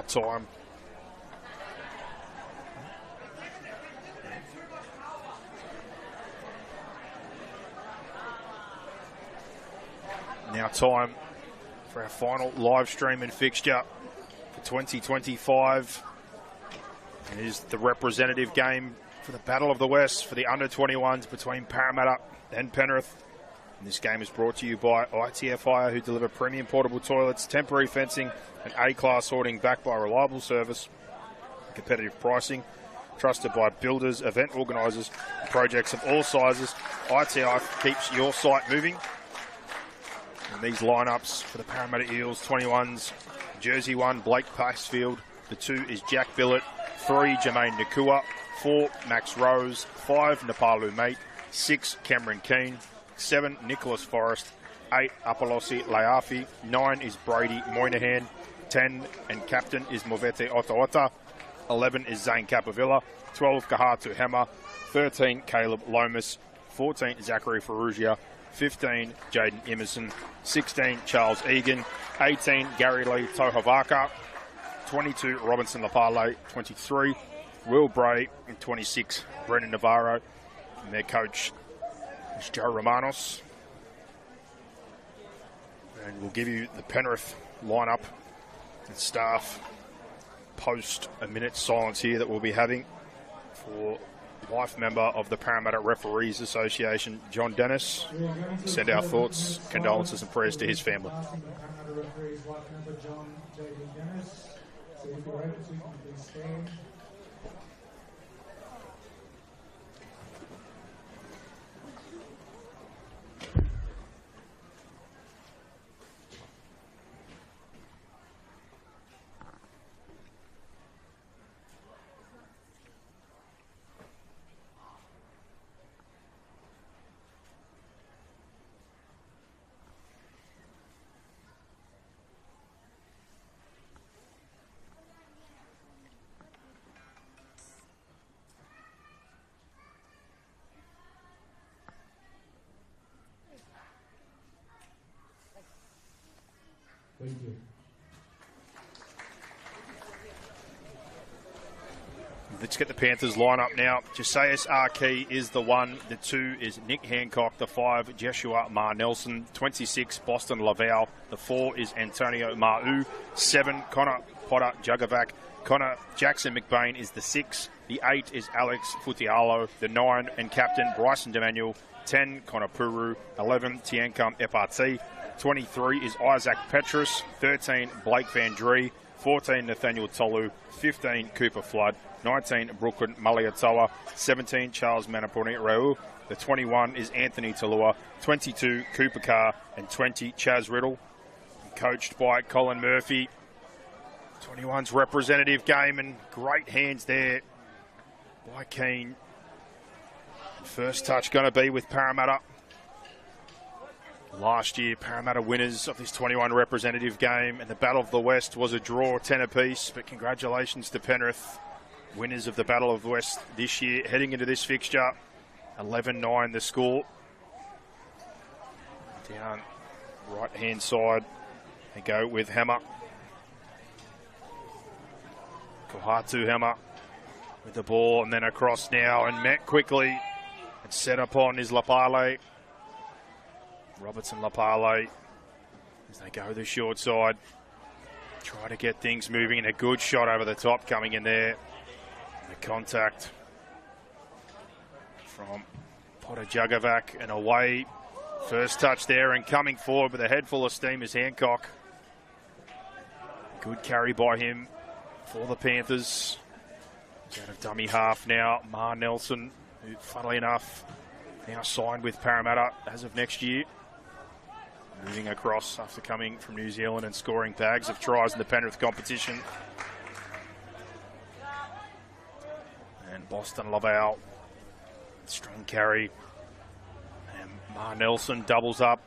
time. Now time for our final live stream and fixture for 2025. It is the representative game for the Battle of the West for the under-21s between Parramatta and Penrith. And this game is brought to you by ITF Hire, who deliver premium portable toilets, temporary fencing and A-class sorting backed by reliable service, competitive pricing, trusted by builders, event organisers, projects of all sizes. ITF keeps your site moving. And these lineups for the Parramatta Eels: 21s, Jersey 1, Blake Pacefield. The 2 is Jack Billett. 3, Jermaine Nakua. 4, Max Rose. 5, Napalu Mate. 6, Cameron Keane. 7, Nicholas Forrest. 8, Apolosi Laafi. 9 is Brady Moynihan. 10 and captain is Movete Otaota. 11 is Zane Capavilla. 12, Kahatu Hammer. 13, Caleb Lomas. 14, Zachary Ferrugia. 15, Jaden Emerson. 16, Charles Egan. 18, Gary Lee Tohavaka. 22, Robinson Lapale. 23, Will Bray. And 26, Brendan Navarro. And their coach is Joe Romanos. And we'll give you the Penrith lineup and staff post a minute's silence here that we'll be having for life member of the Parramatta Referees Association, John Dennis. Send our thoughts, condolences and prayers to his family. Thank you. Let's get the Panthers lineup now. Josias Arkey is the 1. The 2 is Nick Hancock. The 5, Jeshua Mar Nelson. 26, Boston Laval. The 4 is Antonio Ma'u. 7, Connor Potter Jugavac. Connor Jackson McBain is the 6. The 8 is Alex Futialo. The 9 and captain Bryson Demanuel. 10, Connor Puru. 11, Tiancum FRT. 23 is Isaac Petrus. 13, Blake Van Dree. 14, Nathaniel Tolu. 15, Cooper Flood. 19, Brooklyn Maliatoa. 17, Charles Manapuni Reu. The 21 is Anthony Talua. 22, Cooper Carr. And 20, Chaz Riddle. Coached by Colin Murphy. 21's representative game, and great hands there by Keane. First touch going to be with Parramatta. Last year, Parramatta winners of this 21 representative game, and the Battle of the West was a draw, 10 apiece. But congratulations to Penrith, winners of the Battle of the West this year, heading into this fixture. 11-9 the score. Down right-hand side, they go with Hammer. Kohatu Hammer with the ball, and then across now, and met quickly and set upon is Lapale. Robertson Lapale, as they go the short side, try to get things moving, and a good shot over the top coming in there. And the contact from Potter Jugavac, and away. First touch there, and coming forward with a head full of steam is Hancock. Good carry by him for the Panthers. He's out of dummy half now. Mar Nelson, who, funnily enough, now signed with Parramatta as of next year. Moving across after coming from New Zealand and scoring bags of tries in the Penrith competition. And Boston Laval, strong carry. And Mar Nelson doubles up.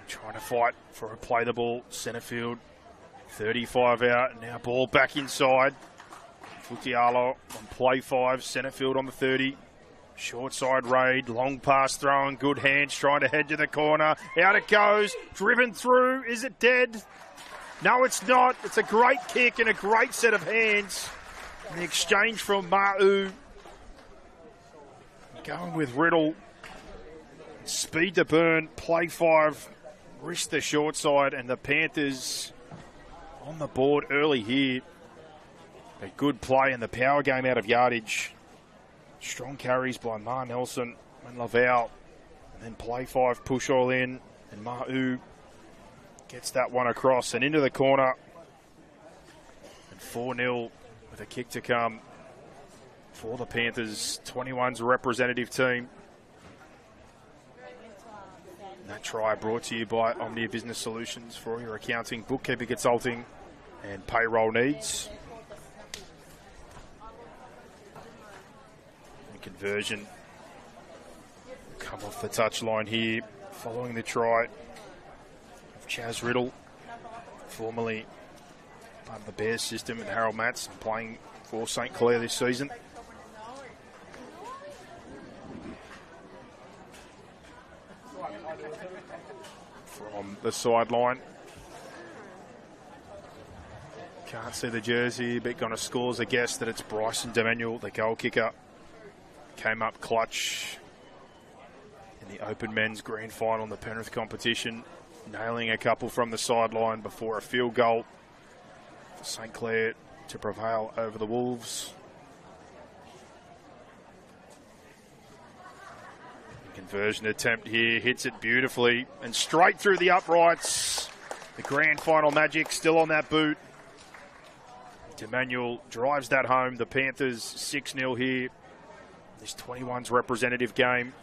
Trying to fight for a play the ball centre field. 35 out, now ball back inside. Futialo on play 5, centre field on the 30. Short side raid, long pass thrown, good hands trying to head to the corner. Out it goes, driven through, is it dead? No, it's not. It's a great kick and a great set of hands. And the exchange from Ma'u. Going with Riddle. Speed to burn, play 5, risk the short side, and the Panthers on the board early here. A good play in the power game out of yardage. Strong carries by Ma Nelson and Laval. And then play 5, push all in, and Ma'u gets that one across and into the corner. And 4-0 with a kick to come for the Panthers. 21's representative team. And that try brought to you by Omnia Business Solutions for all your accounting, bookkeeping, consulting, and payroll needs. And conversion come off the touchline here, following the try of Chaz Riddle, formerly part of the Bears system, and Harold Matz, playing for St Clair this season. From the sideline. Can't see the jersey, but going to score as a guess that it's Bryson Demanuel, the goal kicker. Came up clutch in the Open Men's Grand Final in the Penrith competition, nailing a couple from the sideline before a field goal for St Clair to prevail over the Wolves. Conversion attempt here, hits it beautifully and straight through the uprights. The grand final magic still on that boot. Demanuel drives that home. The Panthers 6-0 here. This 21's representative game.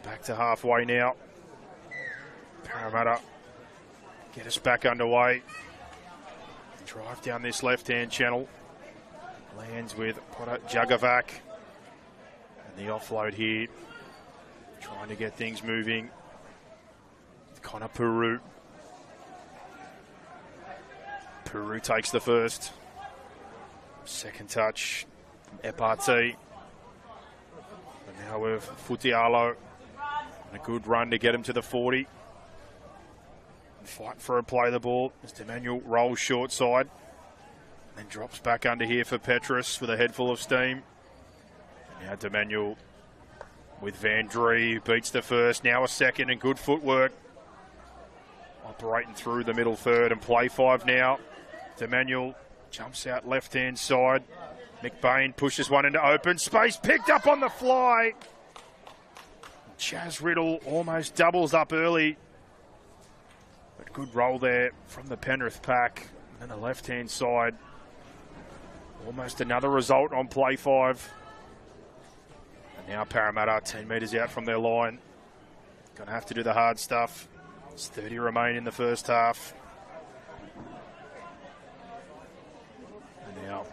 Back to halfway now. Parramatta get us back underway. Drive down this left-hand channel. Lands with Potter Jugavac. And the offload here. Trying to get things moving. Connor Puru. Puru takes the first. Second touch from Eparte. And now with Futialo. And a good run to get him to the 40. And fight for a play the ball as Demanuel rolls short side. And drops back under here for Petrus with a head full of steam. And now Demanuel with Van Dree, beats the first, now a second, and good footwork. Operating through the middle third, and play 5 now. Demanuel jumps out left-hand side. McBain pushes one into open space, picked up on the fly. Chaz Riddle almost doubles up early. But good roll there from the Penrith pack. And then the left-hand side. Almost another result on play 5. And now Parramatta 10 metres out from their line. Going to have to do the hard stuff. It's 30 remain in the first half. And now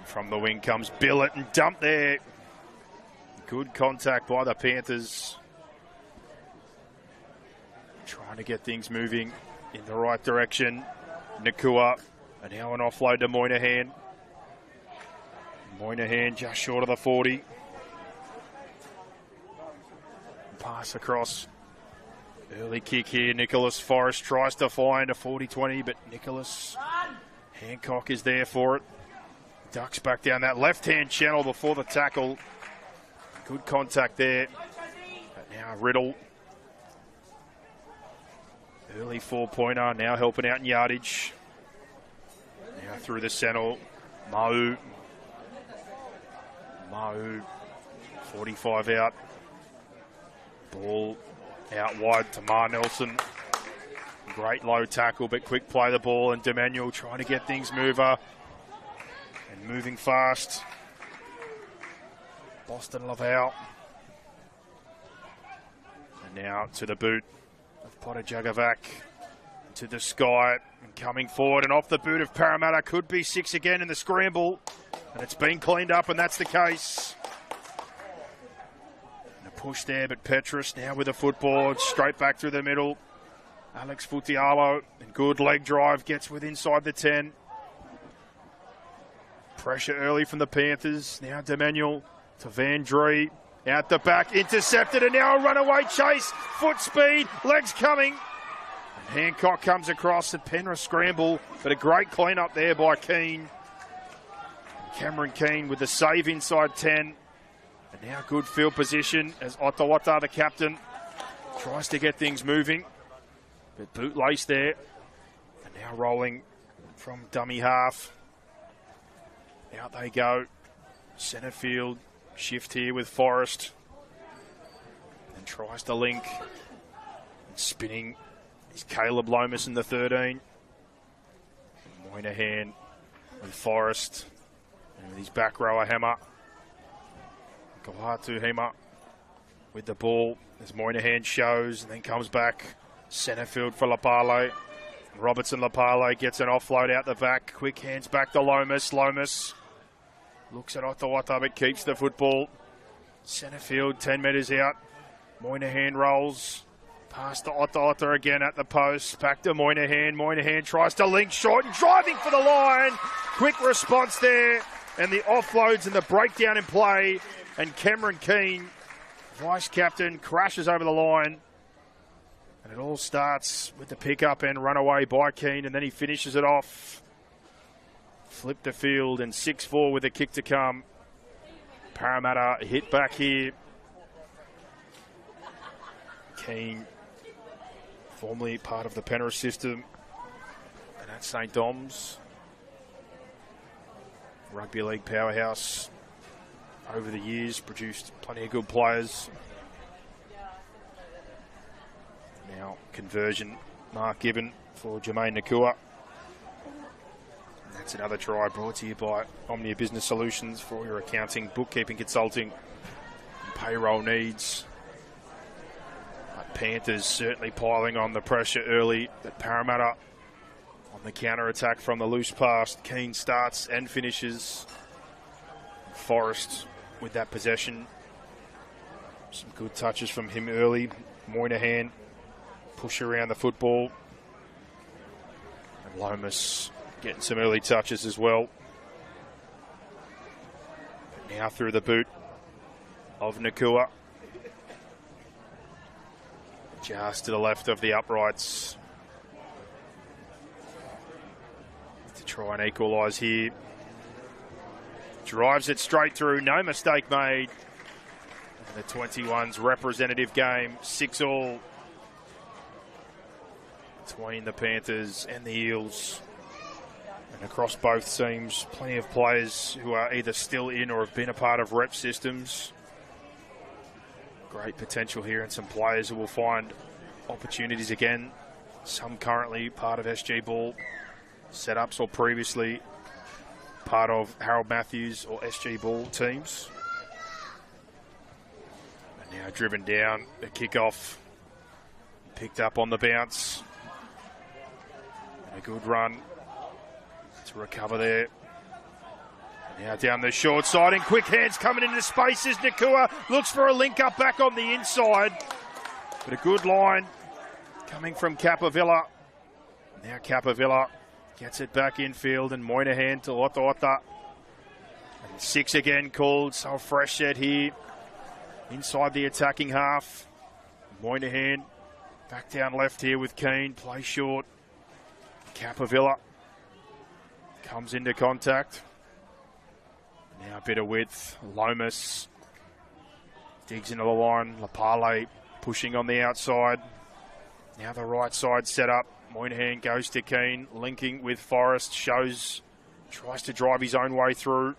from the wing comes Billett and dump there. Good contact by the Panthers. Trying to get things moving in the right direction. Nakua, and now an offload to Moynihan. Moynihan just short of the 40. Pass across. Early kick here. Nicholas Forrest tries to find a 40-20, but Nicholas Hancock is there for it. Ducks back down that left-hand channel before the tackle. Good contact there. But now Riddle. Early 4-pointer, now helping out in yardage. Now through the centre, Ma'u. Ma'u, 45 out. Ball out wide to Ma Nelson. Great low tackle, but quick play the ball, and Demanuel trying to get things moving fast. Boston Laval. And now to the boot of Potter Jugavac. To the sky, and coming forward, and off the boot of Parramatta. Could be 6 again in the scramble. And it's been cleaned up, and that's the case. And a push there, but Petrus now with a football, straight back through the middle. Alex Futialo, and good leg drive, gets with inside the 10. Pressure early from the Panthers. Now Demanuel to Van Dree. Out the back, intercepted, and now a runaway chase. Foot speed, legs coming. And Hancock comes across, and Penrith scramble, but a great clean-up there by Keane. Cameron Keane with the save inside 10. And now good field position as Otawata, the captain, tries to get things moving. But bootlace there. And now rolling from dummy half. Out they go. Centre field. Shift here with Forrest. And tries to link. And spinning is Caleb Lomas in the 13. Moynihan with Forrest. And with his back rower hammer. Galatu Hema with the ball as Moynihan shows and then comes back. Centre field for Lapale. Robertson Lapale gets an offload out the back. Quick hands back to Lomas. Lomas looks at Otawata but keeps the football. Centre field, 10 metres out. Moynihan rolls. Pass to Otawata again at the post. Back to Moynihan. Moynihan tries to link short and driving for the line. Quick response there. And the offloads and the breakdown in play. And Cameron Keane, vice-captain, crashes over the line. And it all starts with the pick-up and runaway by Keane, and then he finishes it off. Flip the field and 6-4 with a kick to come. Parramatta hit back here. Keane, formerly part of the Penrith system. And at St. Dom's. Rugby league powerhouse. Over the years, produced plenty of good players. Now, conversion, Mark Gibbon for Jermaine Nakua. And that's another try brought to you by Omnia Business Solutions for your accounting, bookkeeping, consulting, and payroll needs. But Panthers certainly piling on the pressure early, but Parramatta on the counter-attack from the loose pass. Keane starts and finishes. Forrest with that possession. Some good touches from him early. Moynihan push around the football. And Lomas getting some early touches as well. But now through the boot of Nakua. Just to the left of the uprights. To try and equalise here. Drives it straight through, no mistake made. And the 21's representative game, 6-all between the Panthers and the Eels. And across both teams, plenty of players who are either still in or have been a part of rep systems. Great potential here and some players who will find opportunities again. Some currently part of SG Ball setups or previously part of Harold Matthews or SG Ball teams. And now driven down, a kickoff, picked up on the bounce. And a good run to recover there. And now down the short side, and quick hands coming into spaces. Nakua looks for a link up back on the inside. But a good line coming from Capavilla. Now Capavilla gets it back infield, and Moynihan to Otawata. And 6 again called, so a fresh set here. Inside the attacking half. Moynihan back down left here with Keane. Play short. Capavilla comes into contact. Now a bit of width. Lomas digs into the line. Lapale pushing on the outside. Now the right side set up. Moynihan goes to Keane, linking with Forrest, tries to drive his own way through.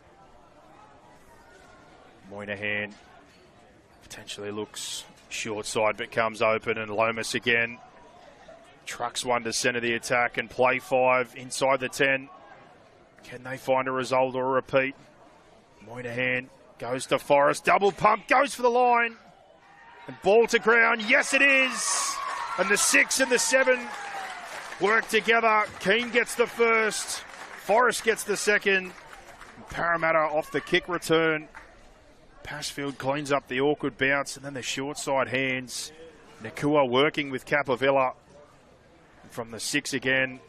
Moynihan potentially looks short side but comes open, and Lomas again trucks one to centre the attack and play 5 inside the 10. Can they find a result or a repeat? Moynihan goes to Forrest, double pump, goes for the line, and ball to ground. Yes, it is. And the 6 and the 7 work together. Keane gets the first, Forrest gets the second. Parramatta off the kick return. Passfield cleans up the awkward bounce, and then the short side hands. Nakua working with Capavilla. From the 6 again,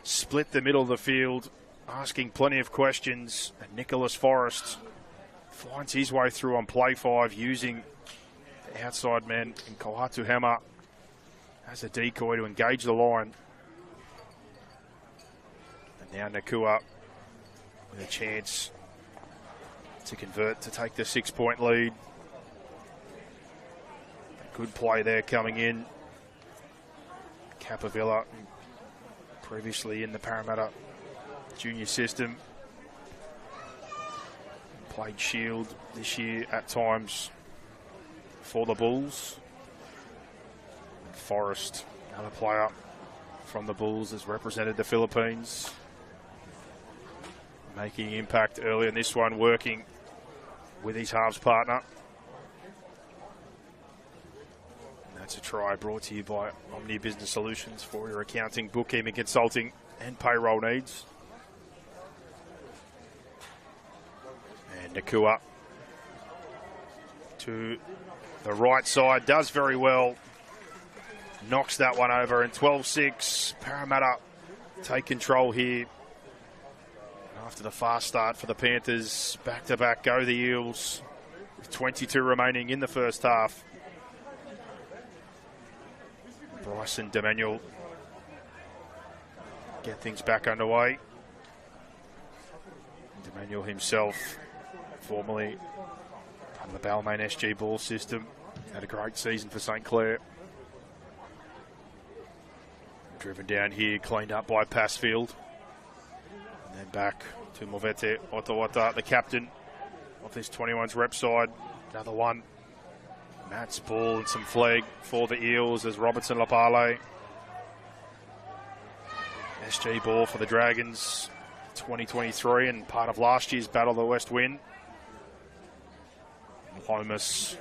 split the middle of the field, asking plenty of questions. And Nicholas Forrest finds his way through on play 5 using the outside man in Kohatu Hammer as a decoy to engage the line. And now Nakua with a chance to convert to take the 6-point lead. A good play there coming in. Capavilla, previously in the Parramatta junior system, played Shield this year at times for the Bulls. And Forrest, another player from the Bulls, has represented the Philippines, making impact early in this one, working with his halves partner. And that's a try brought to you by Omni Business Solutions for your accounting, bookkeeping, consulting and payroll needs. And Nakua to the right side, does very well, knocks that one over, and 12-6. Parramatta take control here. After the fast start for the Panthers, back-to-back go the Eels, with 22 remaining in the first half. Bryson Demanuel get things back underway. Demanuel himself, formerly on the Balmain SG ball system, had a great season for St Clair. Driven down here, cleaned up by Passfield. And then back to Movete Otawata, the captain of this 21's rep side. Another one. Matt's ball and some flag for the Eels as Robertson Lapale. SG ball for the Dragons, 2023, and part of last year's Battle of the West win. Lomas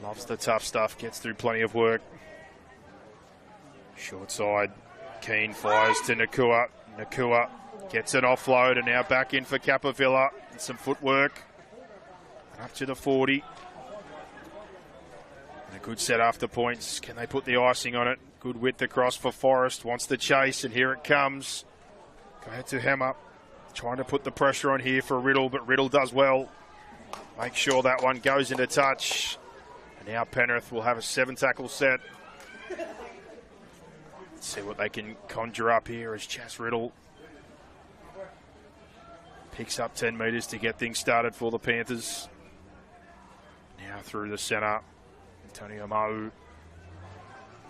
loves the tough stuff, gets through plenty of work. Short side, Keane fires to Nakua. Nakua gets an offload and now back in for Capavilla. And some footwork. And up to the 40. And a good set after points. Can they put the icing on it? Good width across for Forrest. Wants the chase, and here it comes. Go ahead to Hammer. Trying to put the pressure on here for Riddle, but Riddle does well. Make sure that one goes into touch. And now Penrith will have a 7-tackle set. Let's see what they can conjure up here as Chas Riddle picks up 10 metres to get things started for the Panthers. Now through the centre, Antonio Mau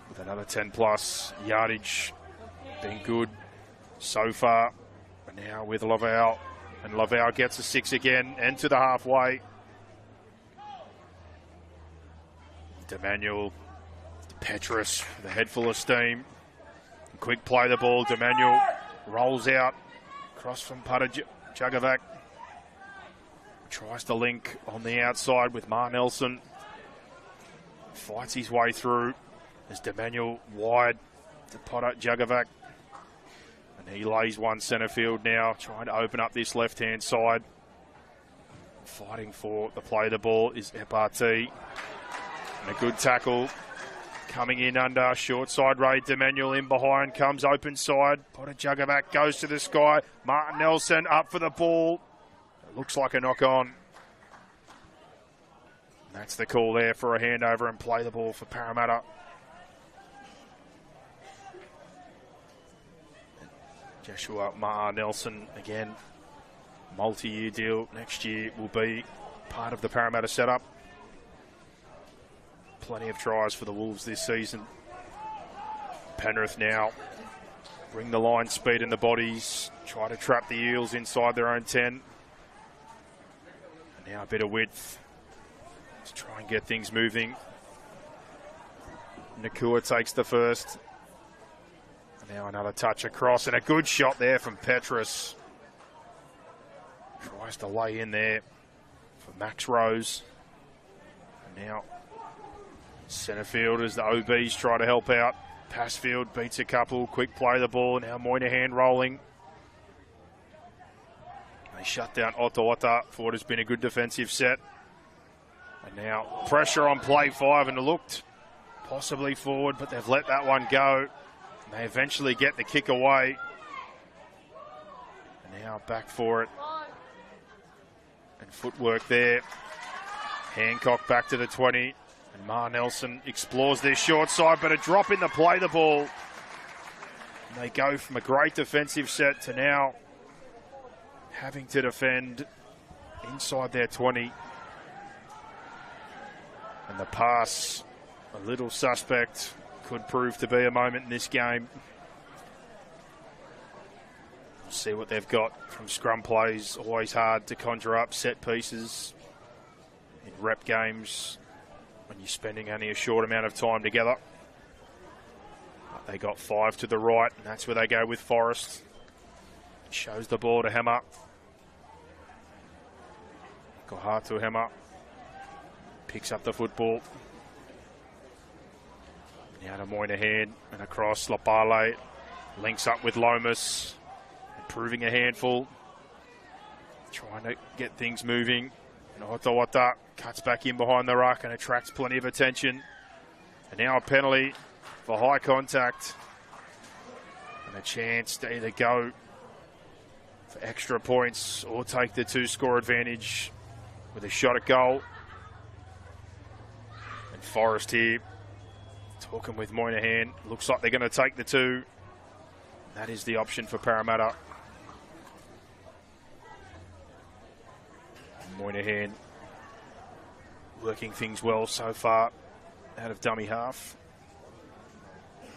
with another 10+ yardage. Been good so far. But now with Laval, and Laval gets a 6 again, and to the halfway. Demanuel, Petrus with a head full of steam. Quick play the ball, Demanuel rolls out, cross from Pata Jugavac. Tries to link on the outside with Mark Nelson. Fights his way through as Demanuel wide to Pata Jugavac. And he lays one centre field now, trying to open up this left-hand side. Fighting for the play of the ball is FRT. And a good tackle coming in under, short side Ray Demanuel in behind, comes open side. Pata Jugavac goes to the sky. Martin Nelson up for the ball. It looks like a knock on. That's the call there for a handover and play the ball for Parramatta. Joshua Ma'a Nelson, again, multi-year deal. Next year will be part of the Parramatta setup. Plenty of tries for the Wolves this season. Penrith now bring the line speed in the bodies, try to trap the Eels inside their own 10. And now a bit of width to try and get things moving. Nakua takes the first. And now another touch across, and a good shot there from Petrus. Tries to lay in there for Max Rose. And now centre field as the OBs try to help out. Passfield beats a couple, quick play the ball. Now Moynihan rolling. They shut down Otawata for what has been a good defensive set. And now pressure on play 5, and it looked possibly forward, but they've let that one go. And they eventually get the kick away. And now back for it and footwork there. Hancock back to the 20. And Mar Nelson explores their short side, but a drop in the play the ball. And they go from a great defensive set to now having to defend inside their 20. And the pass, a little suspect, could prove to be a moment in this game. We'll see what they've got from scrum plays. Always hard to conjure up set pieces in rep games when you're spending only a short amount of time together. But they got 5 to the right, and that's where they go with Forrest. Shows the ball to Hammer. Got hard to Hammer. Picks up the football. Now to Moynihan and across. Lapale links up with Lomas. Proving a handful. Trying to get things moving. And Otawata cuts back in behind the ruck and attracts plenty of attention. And now a penalty for high contact. And a chance to either go for extra points or take the 2-score advantage with a shot at goal. And Forrest here talking with Moynihan. Looks like they're going to take the 2. That is the option for Parramatta. Moynihan working things well so far out of dummy half.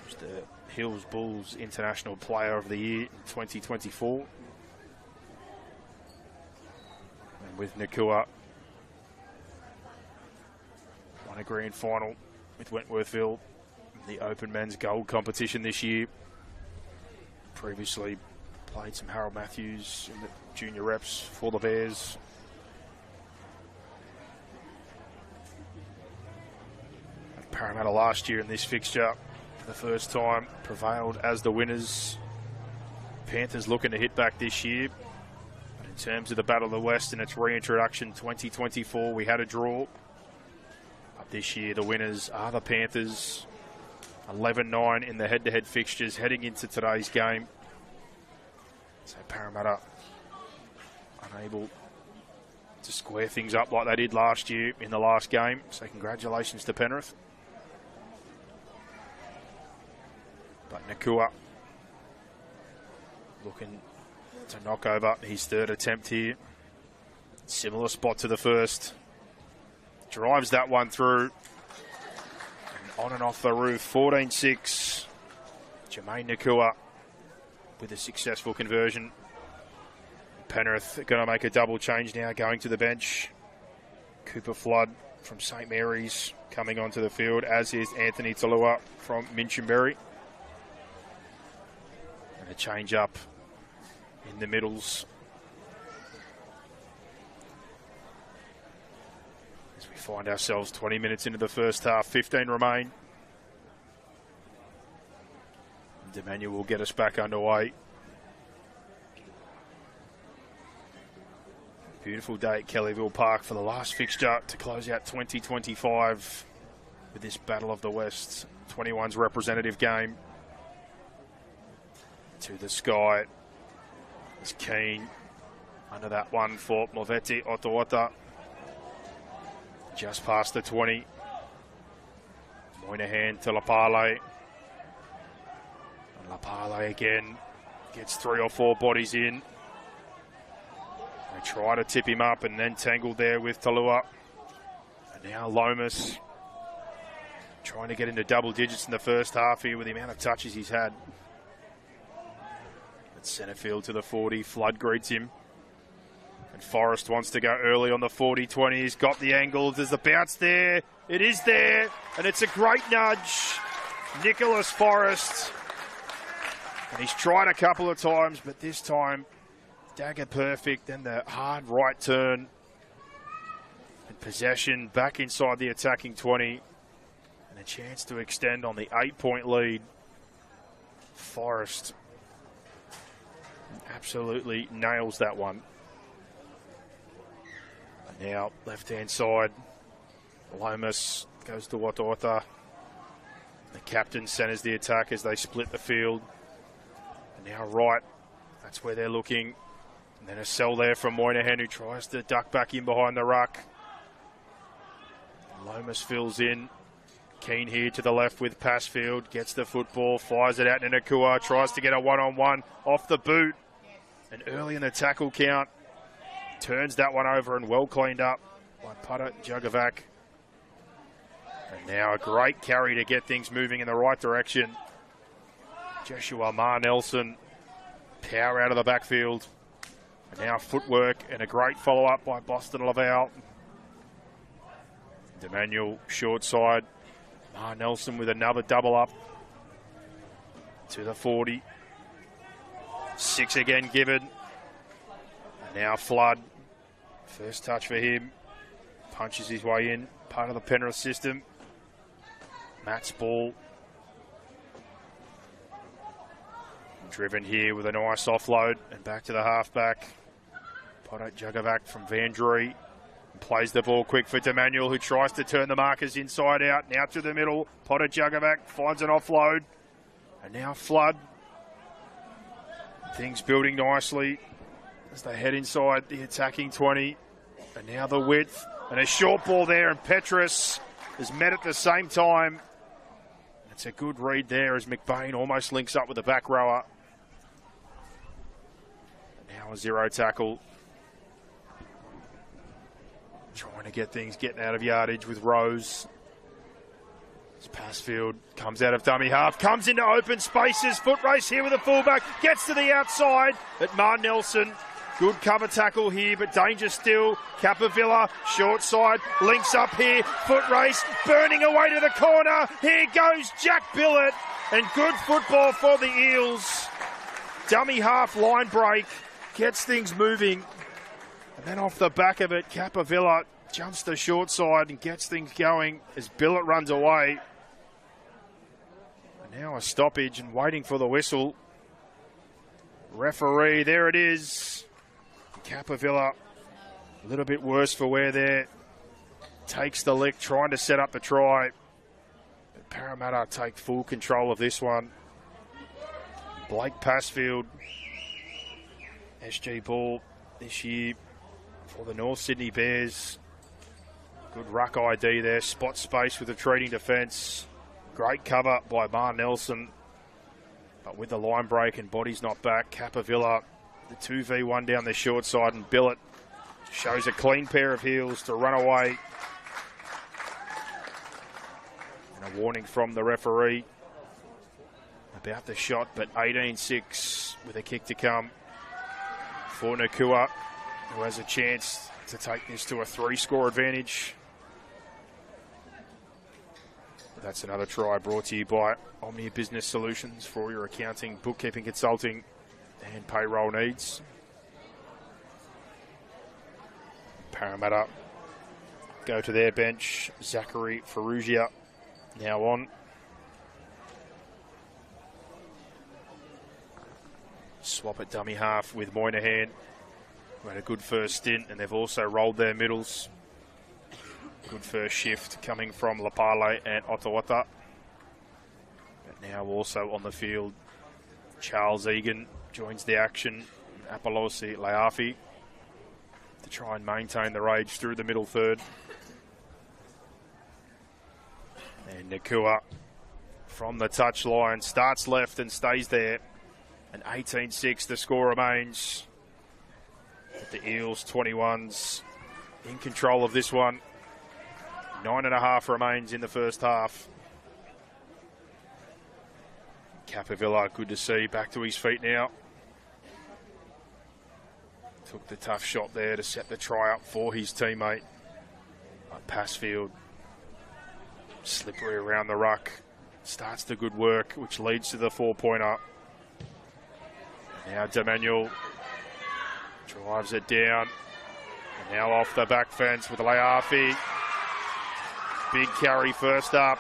Just the Hills Bulls International Player of the Year in 2024. And with Nakua, won a grand final with Wentworthville, the Open Men's Gold competition this year. Previously played some Harold Matthews in the junior reps for the Bears. Parramatta last year in this fixture, for the first time, prevailed as the winners. Panthers looking to hit back this year. But in terms of the Battle of the West and its reintroduction 2024, we had a draw. But this year, the winners are the Panthers. 11-9 in the head-to-head fixtures heading into today's game. So Parramatta unable to square things up like they did last year in the last game. So congratulations to Penrith. But Nakua looking to knock over his 3rd attempt here. Similar spot to the first. Drives that one through. And on and off the roof, 14-6. Jermaine Nakua with a successful conversion. Penrith are going to make a double change now, going to the bench. Cooper Flood from St Mary's coming onto the field, as is Anthony Talua from Minchinbury. And a change up in the middles. As we find ourselves 20 minutes into the first half, 15 remain. And Emmanuel will get us back underway. Beautiful day at Kellyville Park for the last fixture to close out 2025 with this Battle of the West 21's representative game. To the sky is Keane. Under that one for Movetti Otawata. Just past the 20. Moynihan to Lapale. And Lapale again gets 3 or 4 bodies in. They try to tip him up and then tangled there with Talua. And now Lomas trying to get into double digits in the first half here with the amount of touches he's had. At centre field to the 40, Flood greets him. And Forrest wants to go early on the 40-20. He's got the angle. There's a bounce there. It is there. And it's a great nudge. Nicholas Forrest. And he's tried a couple of times, but this time dagger perfect. Then the hard right turn. And possession back inside the attacking 20. And a chance to extend on the 8-point lead. Forrest absolutely nails that one. And now left-hand side, Lomas goes to Watawata. The captain centers the attack as they split the field. And now right, that's where they're looking. And then a sell there from Moynihan, who tries to duck back in behind the ruck. Lomas fills in. Keane here to the left with Passfield. Gets the football, fires it out to Nakua. Tries to get a one-on-one off the boot. And early in the tackle count, turns that one over and well cleaned up by Putter Jugovac. And now a great carry to get things moving in the right direction. Joshua Mar-Nelson, power out of the backfield. And now footwork and a great follow-up by Boston Laval. Demmanuel short side. Mar-Nelson with another double up to the 40. 6 again given. And now Flood. First touch for him. Punches his way in. Part of the Penrith system. Matt's ball. Driven here with a nice offload. And back to the halfback. Potter Jugovac from Vandry. Plays the ball quick for Demmanuel, who tries to turn the markers inside out. Now to the middle. Potter Jugovac finds an offload. And now Flood. Things building nicely as they head inside the attacking 20. And now the width. And a short ball there, and Petrus is met at the same time. It's a good read there as McBain almost links up with the back rower. Now a zero tackle. Trying to get things getting out of yardage with Rose. As Passfield comes out of dummy half, comes into open spaces, foot race here with a fullback, gets to the outside, but Mar-Nelson, good cover tackle here, but danger still. Capavilla, short side, links up here, foot race, burning away to the corner. Here goes Jack Billett, and good football for the Eels. Dummy half line break, gets things moving. And then off the back of it, Capavilla jumps the short side and gets things going as Billett runs away. And now a stoppage and waiting for the whistle. Referee, there it is. Capavilla, a little bit worse for wear there. Takes the lick, trying to set up the try. But Parramatta take full control of this one. Blake Passfield, SG ball this year for the North Sydney Bears. Good ruck ID there. Spot space with the treating defence. Great cover by Mar-Nelson. But with the line break and bodies not back, Capavilla, the 2v1 down the short side, and Billett shows a clean pair of heels to run away. And a warning from the referee about the shot, but 18-6 with a kick to come for Nakua, who has a chance to take this to a 3-score advantage. But that's another try brought to you by Omnia Business Solutions for all your accounting, bookkeeping, consulting and payroll needs. Parramatta go to their bench. Zachary Ferrugia now on. Swap at dummy half with Moynihan, who had a good first stint, and they've also rolled their middles. Good first shift coming from Lapale and Ottawata. But now also on the field, Charles Egan joins the action. Apolosi Leafi to try and maintain the rage through the middle third. And Nakua from the touchline starts left and stays there. And 18-6, the score remains. But the Eels 21s in control of this one. 9.5 remains in the first half. Capavilla, good to see, back to his feet now. Took the tough shot there to set the try up for his teammate. But Passfield, slippery around the ruck, starts the good work, which leads to the 4-pointer. Now Demmanuel drives it down. And now off the back fence with Leafi. Big carry first up.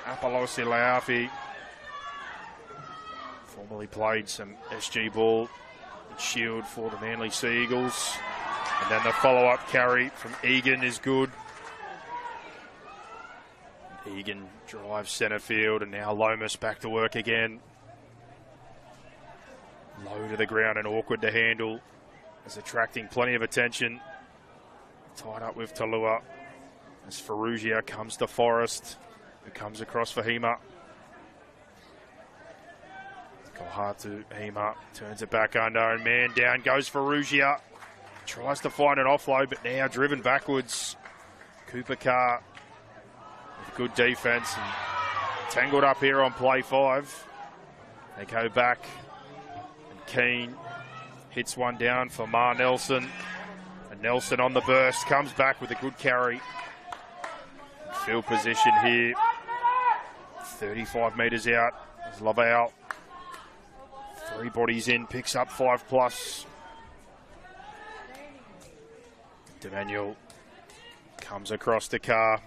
Apolosi Leafi formerly played some SG ball and Shield for the Manly Sea Eagles. And then the follow-up carry from Egan is good. Egan drives centre field, and now Lomas back to work again. Low to the ground and awkward to handle. Is attracting plenty of attention. Tied up with Talua. As Ferrugia comes to Forrest, who comes across for Hema. Go hard to Hema, turns it back under, and man down goes Ferrugia. Tries to find an offload, but now driven backwards. Cooper Carr with good defence and tangled up here on play 5. They go back, and Keane hits one down for Ma Nelson. And Nelson on the burst, comes back with a good carry. Field position here. 35 metres out as Laval. 3 bodies in, picks up 5+. Demanuel comes across to Carr.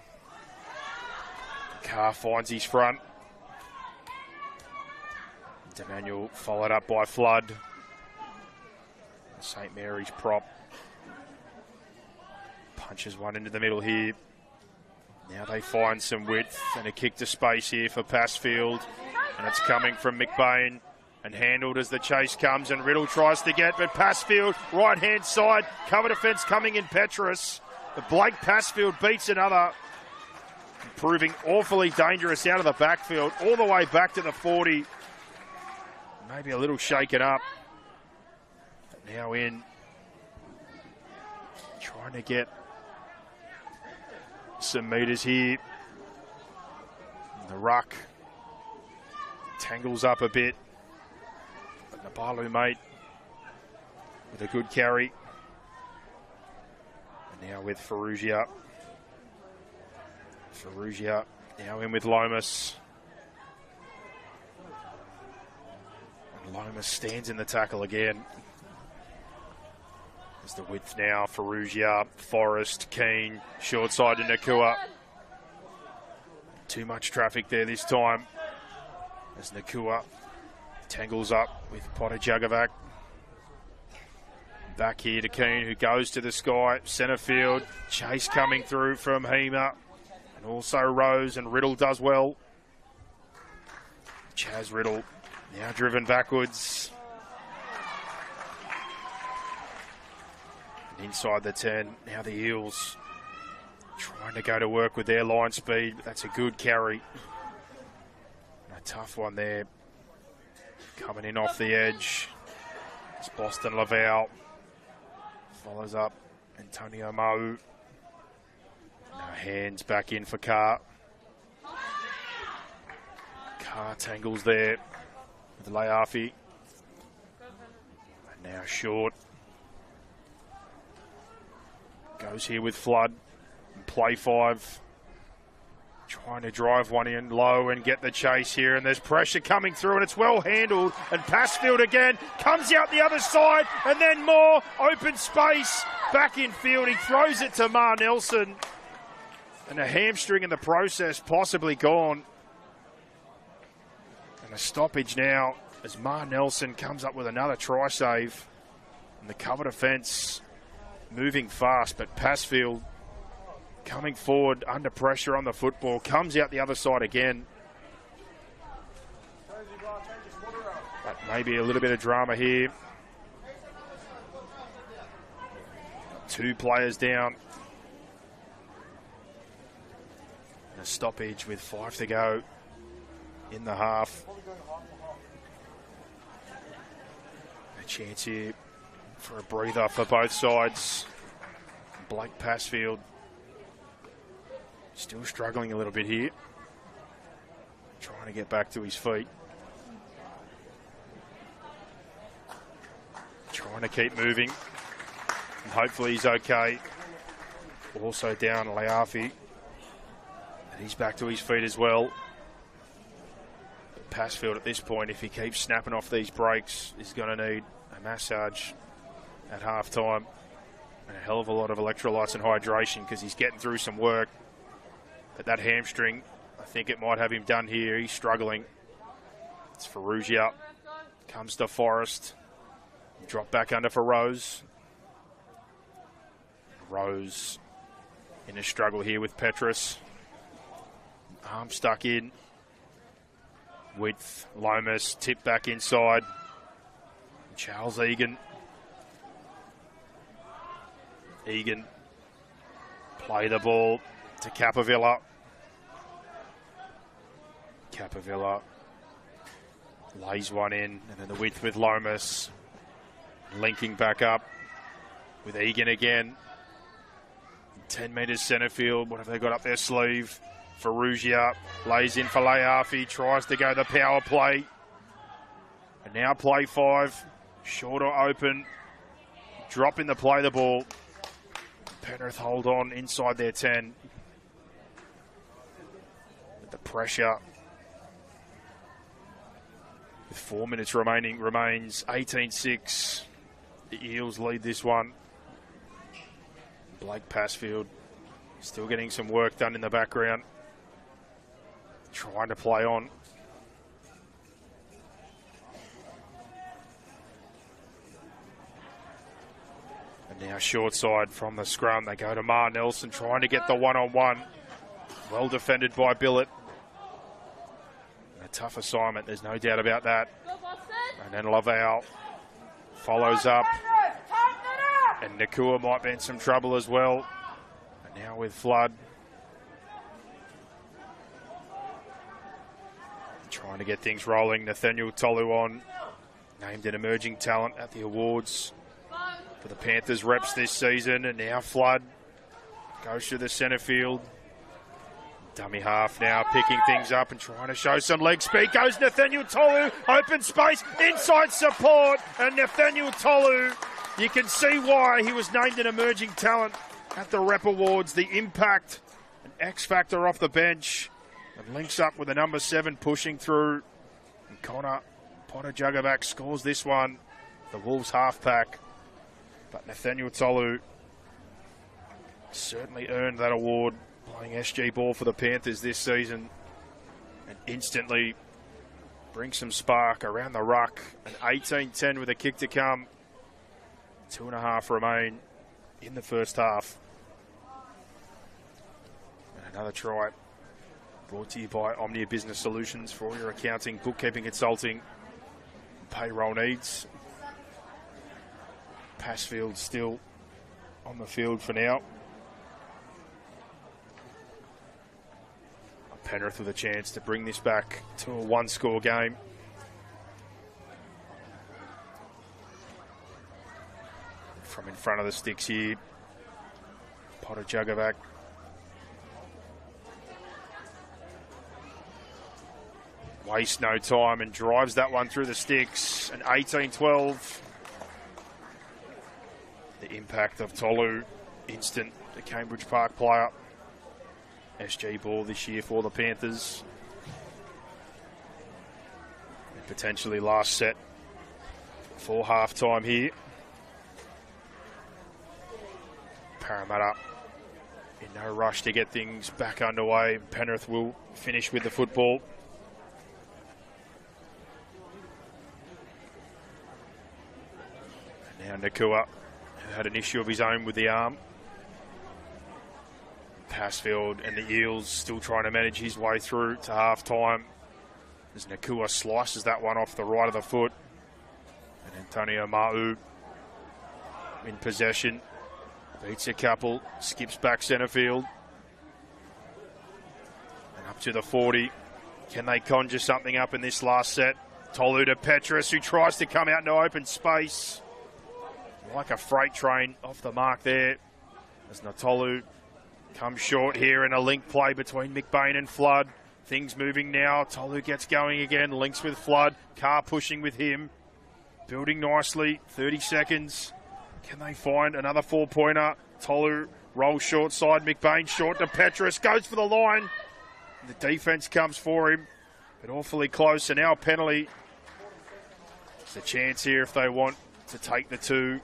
Carr finds his front. Demanuel followed up by Flood. St. Mary's prop. Punches one into the middle here. Now they find some width and a kick to space here for Passfield. And it's coming from McBain and handled as the chase comes, and Riddle tries to get, but Passfield, right-hand side, cover defence coming in Petrus. But Blake Passfield beats another, proving awfully dangerous out of the backfield, all the way back to the 40. Maybe a little shaken up. But now in, trying to get some metres here. The ruck tangles up a bit. But Nabalu, mate, with a good carry. And now with Ferrugia. Ferrugia now in with Lomas. And Lomas stands in the tackle again. There's the width now. Ferrugia, Forrest, Keane, short side to Nakua. Too much traffic there this time. As Nakua tangles up with Potter Jugavac. Back here to Keane, who goes to the sky. Centre field. Chase coming through from Hema. And also Rose, and Riddle does well. Chaz Riddle now driven backwards. And inside the 10, now the Eels trying to go to work with their line speed. That's a good carry. And a tough one there. Coming in off the edge. It's Boston Laval. Follows up Antonio Mau. Now hands back in for Carr. Carr tangles there with Leafi. And now short. Goes here with Flood. And play 5. Trying to drive one in low and get the chase here. And there's pressure coming through, and it's well handled. And Passfield again comes out the other side. And then more open space back in field. He throws it to Ma Nelson. And a hamstring in the process, possibly gone. And a stoppage now as Ma Nelson comes up with another try save. And the cover defence moving fast, but Passfield coming forward under pressure on the football, comes out the other side again. But maybe a little bit of drama here. 2 players down. And a stoppage with 5 to go in the half. A chance here for a breather for both sides. Blake Passfield still struggling a little bit here. Trying to get back to his feet. Trying to keep moving. And hopefully he's okay. Also down Leafi. And he's back to his feet as well. But Passfield at this point, if he keeps snapping off these breaks, is going to need a massage at half time. And a hell of a lot of electrolytes and hydration, because he's getting through some work. But that hamstring, I think it might have him done here. He's struggling. It's Ferrugia. Comes to Forrest. Drop back under for Rose. Rose in a struggle here with Petrus. Arm stuck in. Width, Lomas, tip back inside. Charles Egan. Egan play the ball to Capavilla. Capavilla lays one in, and then the width with Lomas. Linking back up with Egan again. 10 metres centre field. What have they got up their sleeve? Ferrugia lays in for Leafi, tries to go the power play. And now play 5. Short or open. Drop in the play the ball. Penrith hold on inside their 10. But the pressure with 4 minutes remaining remains 18-6. The Eels lead this one. Blake Passfield still getting some work done in the background. Trying to play on. And now short side from the scrum. They go to Mar Nelson trying to get the one-on-one. Well defended by Billett. A tough assignment, there's no doubt about that. And then Laval follows up. And Nakua might be in some trouble as well. And now with Flood. Trying to get things rolling. Nathaniel Tolu on. Named an emerging talent at the awards for the Panthers reps this season. And now Flood goes to the centre field. Dummy half now picking things up and trying to show some leg speed. Goes Nathaniel Tolu. Open space. Inside support. And Nathaniel Tolu, you can see why he was named an emerging talent at the rep awards. The impact, an X factor off the bench. And links up with the number 7 pushing through. And Connor Potter-Juggerback scores this one. The Wolves half-pack. But Nathaniel Tolu certainly earned that award playing SG ball for the Panthers this season. And instantly brings some spark around the ruck. An 18-10 with a kick to come. 2.5 remain in the first half. And another try. Brought to you by Omnia Business Solutions for all your accounting, bookkeeping, consulting, payroll needs. Passfield still on the field for now. Penrith with a chance to bring this back to a 1-score game. From in front of the sticks here, Potter-Juggerback. Waste no time and drives that one through the sticks. An 18-12. The impact of Tolu, instant, the Cambridge Park player. SG ball this year for the Panthers. And potentially last set for half-time here. Parramatta in no rush to get things back underway. Penrith will finish with the football. And now Nakua, who had an issue of his own with the arm. Passfield and the Eels still trying to manage his way through to half-time as Nakua slices that one off the right of the foot. And Antonio Ma'u in possession. Beats a couple, skips back centre field. And up to the 40. Can they conjure something up in this last set? Tolu to Petrus, who tries to come out into open space. Like a freight train off the mark there. As Natolu comes short here in a link play between McBain and Flood. Things moving now. Tolu gets going again. Links with Flood. Carr pushing with him. Building nicely. 30 seconds. Can they find another 4-pointer? Tolu rolls short side. McBain short to Petrus. Goes for the line. The defence comes for him. But awfully close. And now a penalty. It's a chance here if they want to take the 2.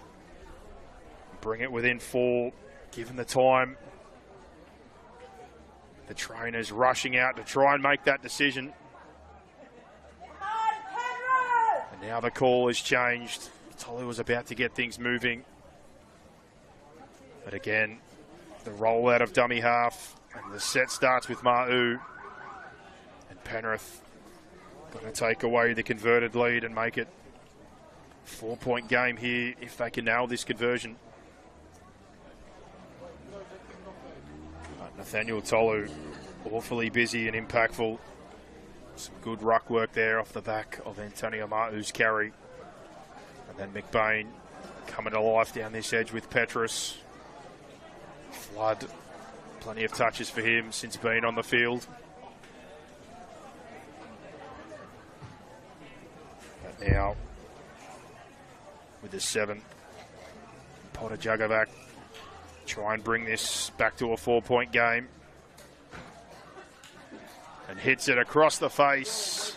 Bring it within 4. Given the time. The trainers rushing out to try and make that decision. And now the call has changed. Tolu was about to get things moving. But again, the roll out of dummy half. And the set starts with Ma'u. And Penrith going to take away the converted lead and make it 4-point game here if they can nail this conversion. Nathaniel Tolu, awfully busy and impactful. Some good ruck work there off the back of Antonio Ma'u's carry. And then McBain coming to life down this edge with Petrus. Flood, plenty of touches for him since being on the field. But now, with the 7, Potter Jugovac try and bring this back to a 4-point game. And hits it across the face.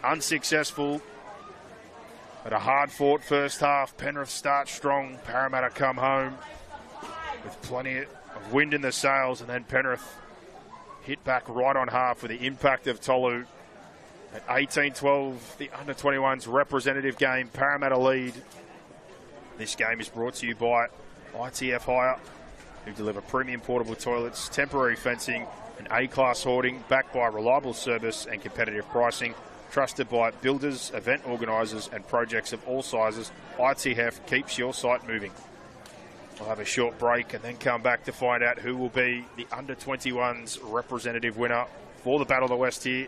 Unsuccessful. But a hard-fought first half. Penrith start strong. Parramatta come home with plenty of wind in the sails. And then Penrith hit back right on half with the impact of Tolu. At 18-12, the under-21s representative game. Parramatta lead. This game is brought to you by ITF Hire, who deliver premium portable toilets, temporary fencing, and A-class hoarding, backed by reliable service and competitive pricing. Trusted by builders, event organisers, and projects of all sizes, ITF keeps your site moving. We'll have a short break and then come back to find out who will be the under-21s representative winner for the Battle of the West here.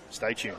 Stay tuned.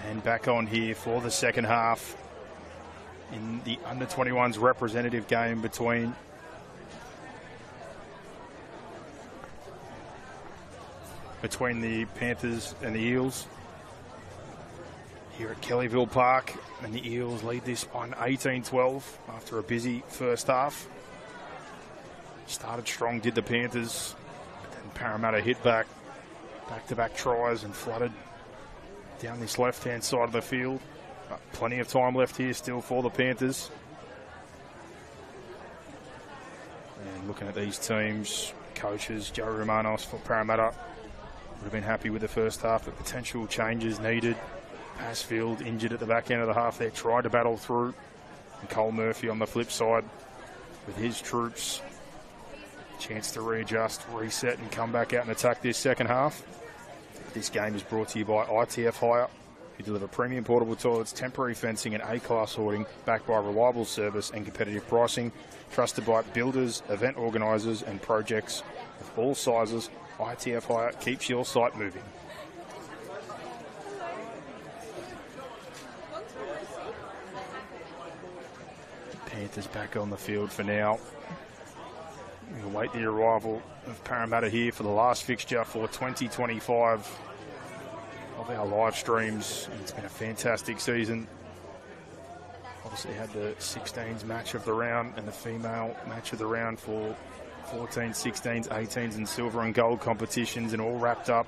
And back on here for the second half in the under-21s representative game between the Panthers and the Eels here at Kellyville Park, and the Eels lead this on 18-12 after a busy first half. Started strong, did the Panthers, but then Parramatta hit back-to-back tries and flooded down this left-hand side of the field. But plenty of time left here still for the Panthers. And looking at these teams, coaches, Joe Romanos for Parramatta would have been happy with the first half, but potential changes needed. Passfield injured at the back end of the half there, tried to battle through. And Cole Murphy on the flip side with his troops. Chance to readjust, reset and come back out and attack this second half. This game is brought to you by ITF Hire, who deliver premium portable toilets, temporary fencing and A-class hoarding, backed by reliable service and competitive pricing. Trusted by builders, event organisers and projects of all sizes. ITF Hire keeps your site moving. Panthers back on the field for now. We'll wait the arrival of Parramatta here for the last fixture for 2025 of our live streams. It's been a fantastic season. Obviously had the 16s match of the round and the female match of the round for 14s, 16s, 18s and silver and gold competitions, and all wrapped up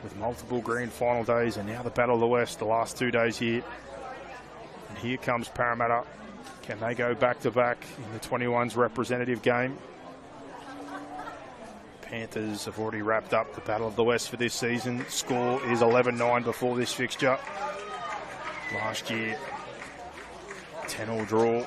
with multiple grand final days, and now the Battle of the West, the last 2 days here. And here comes Parramatta. Can they go back-to-back in the 21s representative game? Panthers have already wrapped up the Battle of the West for this season. Score is 11-9 before this fixture. Last year, 10-all draw.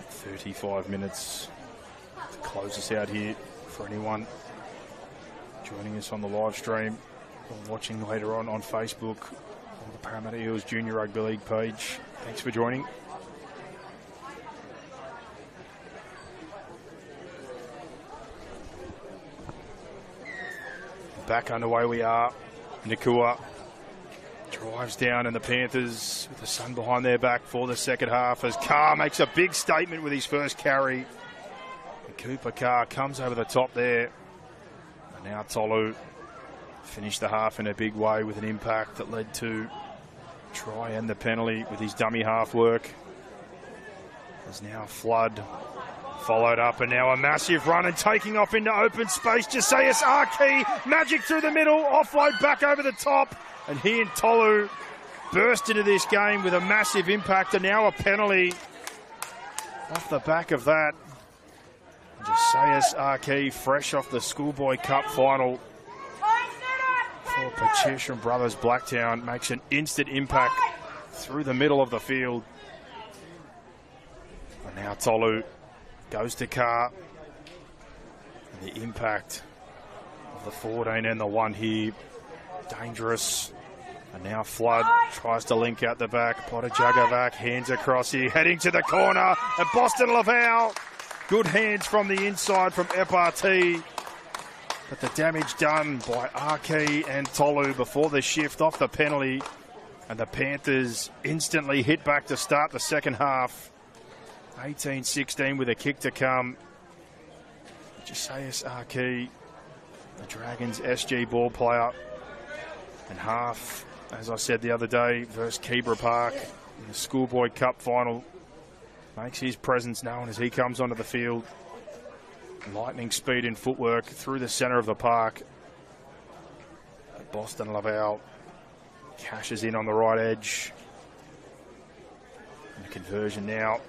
"35 minutes to close us out here for anyone joining us on the live stream or watching later on Facebook or the Parramatta Eels Junior Rugby League page. Thanks for joining. Back underway we are. Nakua drives down, and the Panthers with the sun behind their back for the second half as Carr makes a big statement with his first carry. And Cooper Carr comes over the top there. And now Tolu finished the half in a big way with an impact that led to try and the penalty with his dummy half work. There's now Flood followed up, and now a massive run and taking off into open space. Josias Arkey, magic through the middle, offload back over the top, and he and Tolu burst into this game with a massive impact, and now a penalty off the back of that. Josias Arkey, fresh off the Schoolboy Cup final for Patricia Brothers Blacktown, makes an instant impact through the middle of the field. And now Tolu goes to Carr. And the impact of the 14 and the 1 here, dangerous. And now Flood tries to link out the back. Potajagavac hands across here, heading to the corner. And Boston Laval, good hands from the inside from FRT. But the damage done by Arkey and Tolu before the shift off the penalty. And the Panthers instantly hit back to start the second half. 18-16 with a kick to come. Josias Arkey, the Dragons SG ball player. And half, as I said the other day, versus Keebra Park in the Schoolboy Cup final, makes his presence known as he comes onto the field. Lightning speed and footwork through the centre of the park. But Boston Laval cashes in on the right edge. And a conversion now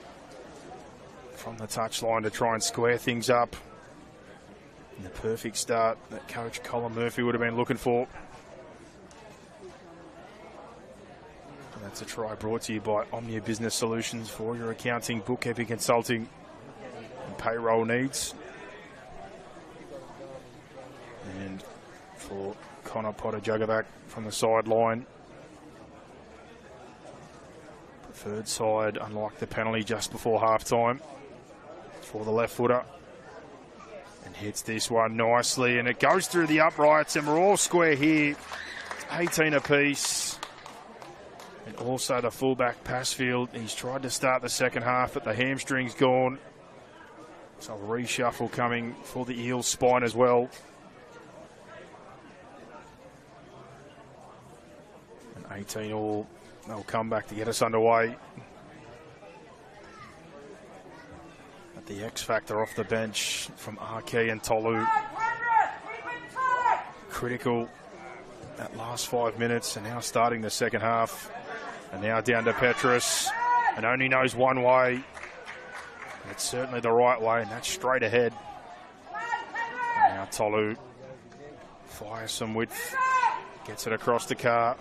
from the touchline to try and square things up. And the perfect start that coach Colin Murphy would have been looking for. And that's a try brought to you by Omnia Business Solutions for your accounting, bookkeeping, consulting and payroll needs. And for Connor Potajagavac from the sideline. Preferred side, unlike the penalty just before half-time. for the left footer. And hits this one nicely, and it goes through the uprights, and we're all square here. 18 apiece. And also the fullback Passfield. He's tried to start the second half, but the hamstring's gone. So a reshuffle coming for the Eels spine as well. And 18 all. They'll come back to get us underway. At the X factor off the bench from Arki and Tolu. Critical that last 5 minutes, and now starting the second half. And now down to Petrus, and only knows one way. It's certainly the right way, and that's straight ahead. And now Tolu fires some width, gets it across the car.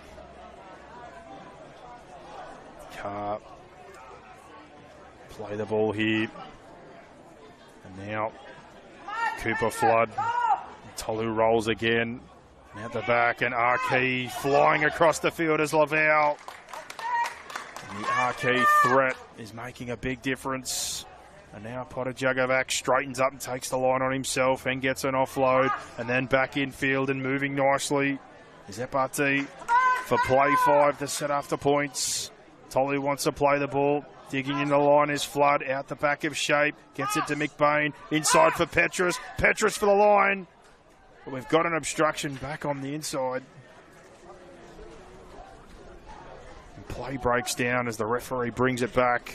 Carr play the ball here. And now Cooper Flood. Tolu rolls again. Now at the back, and Arki flying across the field as Laval. And the Arki threat is making a big difference. And now Potajugovac straightens up and takes the line on himself and gets an offload. And then back infield and moving nicely is Epati for play 5 to set after points. Tolu wants to play the ball. Digging in the line is Flood, out the back of shape. Gets it to McBain. Inside for Petrus. Petrus for the line. But we've got an obstruction back on the inside. And play breaks down as the referee brings it back.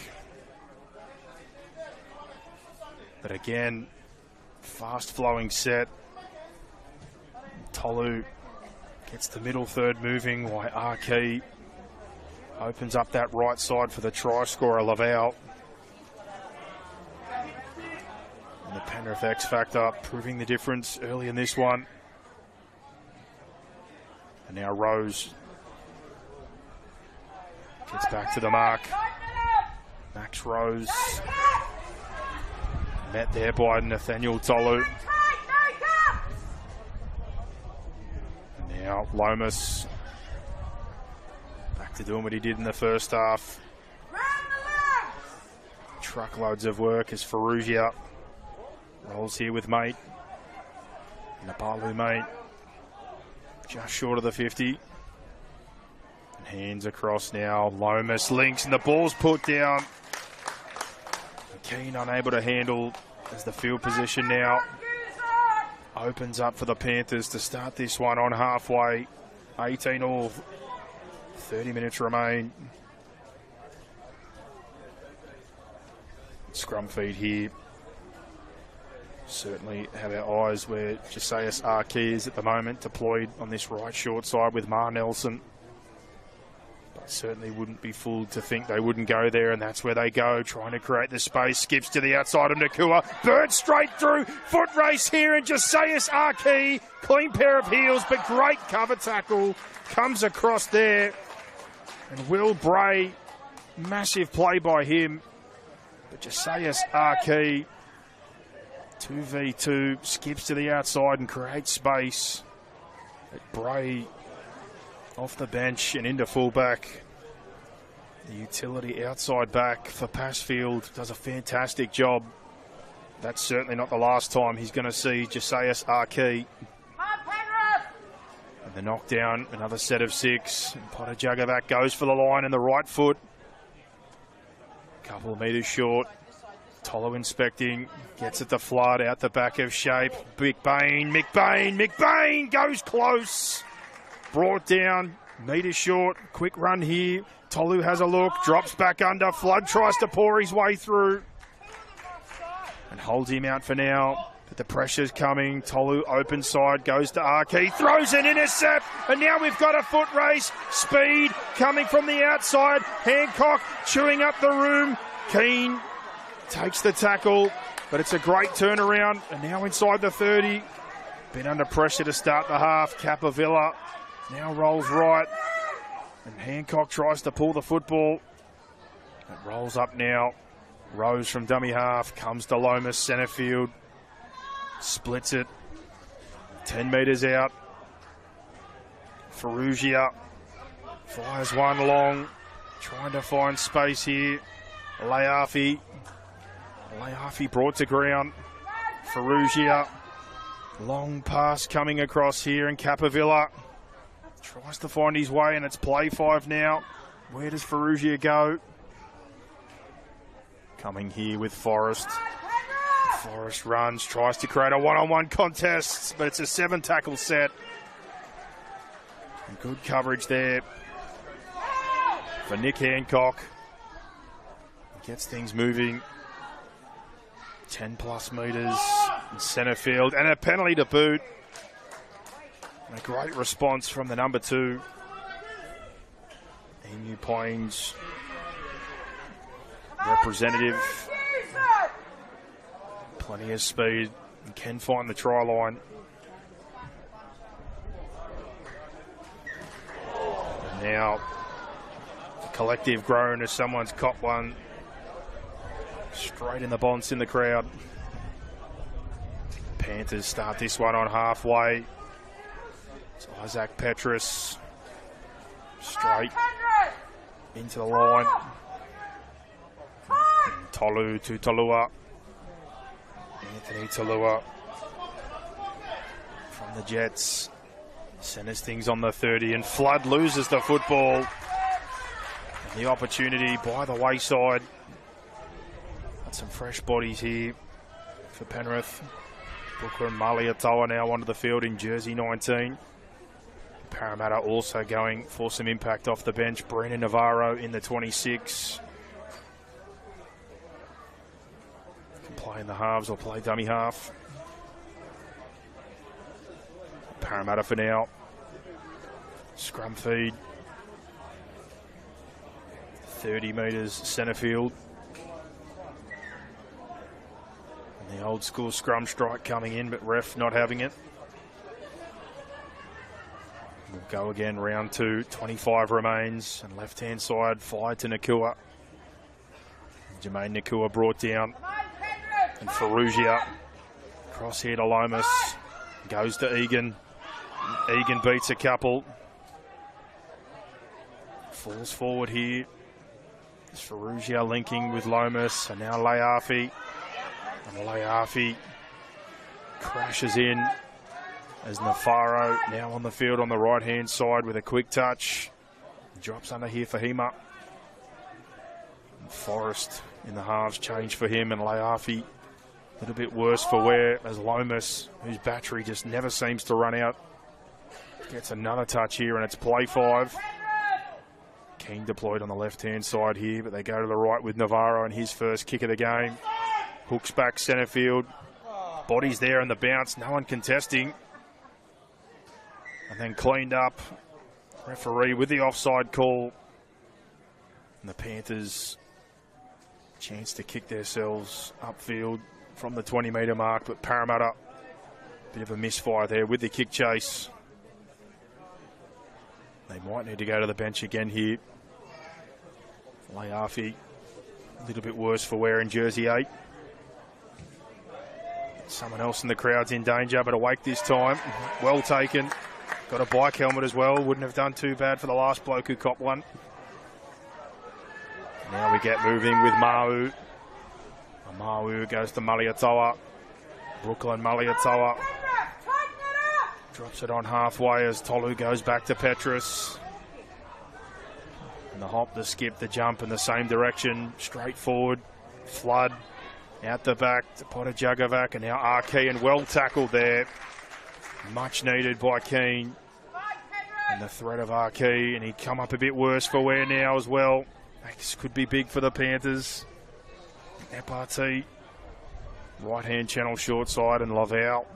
But again, fast-flowing set. Tolu gets the middle third moving while Arki opens up that right side for the try scorer, Laval. And the Penrith X factor proving the difference early in this one. And now Rose gets back to the mark. Max Rose met there by Nathaniel Tolu. And now Lomas back to doing what he did in the first half. Truckloads of work as Ferrugia rolls here with Mate. Nabalu Mate just short of the 50. And hands across now. Lomas links and the ball's put down. Keane unable to handle as the field position now opens up for the Panthers to start this one on halfway. 18 all. 30 minutes remain. Scrum feed here. Certainly have our eyes where Josias Arki is at the moment, deployed on this right short side with Mar Nelson. But certainly wouldn't be fooled to think they wouldn't go there, and that's where they go, trying to create the space. Skips to the outside of Nakua. Bird straight through. Foot race here, and Josias Arki. Clean pair of heels, but great cover tackle. Comes across there. And Will Bray, massive play by him. But Josias Arki, 2v2, skips to the outside and creates space. But Bray off the bench and into fullback. The utility outside back for Passfield does a fantastic job. That's certainly not the last time he's going to see Josias Arki. And the knockdown, another set of 6. And Potajugovac goes for the line in the right foot. Couple of metres short. Tolo inspecting, gets it to Flood, out the back of shape. McBain goes close. Brought down, metre short, quick run here. Tolu has a look, drops back under. Flood tries to pour his way through and holds him out for now. But the pressure's coming. Tolu open side, goes to Arki, throws an intercept, and now we've got a foot race. Speed coming from the outside. Hancock chewing up the room. Keane takes the tackle, but it's a great turnaround. And now inside the 30. Been under pressure to start the half. Capavilla now rolls right. And Hancock tries to pull the football. It rolls up now. Rose from dummy half. Comes to Lomas, centre field. Splits it. 10 metres out. Ferrugia fires one long. Trying to find space here. Layafi Leafi brought to ground. Ferrugia. Long pass coming across here, and Capavilla tries to find his way, and it's play 5 now. Where does Ferrugia go? Coming here with Forrest. Forrest runs, tries to create a one-on-one contest, but it's a 7-tackle set. And good coverage there for Nick Hancock. Gets things moving. 10+ metres in centre field, and a penalty to boot. And a great response from the number 2. Emu Plains representative. Plenty of speed and can find the try line. And now the collective groan as someone's caught one straight in the bonce in the crowd. Panthers start this one on halfway. It's Isaac Petrus straight into the line. And Tolu to Talua. Anthony Talua from the Jets centers things on the 30, and Flood loses the football. And the opportunity by the wayside. Got some fresh bodies here for Penrith. Booker and Maliatoa now onto the field in jersey 19. Parramatta also going for some impact off the bench. Brennan Navarro in the 26. Can play in the halves or play dummy half. Parramatta for now. Scrum feed. 30 metres centre field. And the old school scrum strike coming in, but ref not having it. We'll go again, round 2, 25 remains, and left-hand side, fly to Nakua. Jermaine Nakua brought down, and Ferrugia, cross here to Lomas, goes to Egan. Egan beats a couple. Falls forward here. It's Ferrugia linking with Lomas, and now Leafi. And Leafi crashes in. As Nafaro now on the field on the right-hand side with a quick touch. Drops under here for Hema. And Forrest in the halves change for him, and Leafi a little bit worse for wear as Lomas, whose battery just never seems to run out, gets another touch here, and it's play 5. Keane deployed on the left-hand side here, but they go to the right with Navarro and his first kick of the game. Hooks back centre field. Bodies there in the bounce, no one contesting. And then cleaned up. Referee with the offside call. And the Panthers chance to kick themselves upfield from the 20-metre mark, but Parramatta, bit of a misfire there with the kick chase. They might need to go to the bench again here. Leafi, a little bit worse for wear in jersey 8. Someone else in the crowd's in danger, but awake this time. Well taken. Got a bike helmet as well. Wouldn't have done too bad for the last bloke who copped one. Now we get moving with Mau. Mau goes to Maliatoa. Brooklyn Maliatoa. Drops it on halfway as Tolu goes back to Petrus. And the hop, the skip, the jump in the same direction. Straight forward. Flood. Out the back to Potajugovac, and now Arke, and well tackled there. Much needed by Keane. And the threat of Arke, and he'd come up a bit worse for wear now as well. This could be big for the Panthers. FRT, right-hand channel short side, and Laval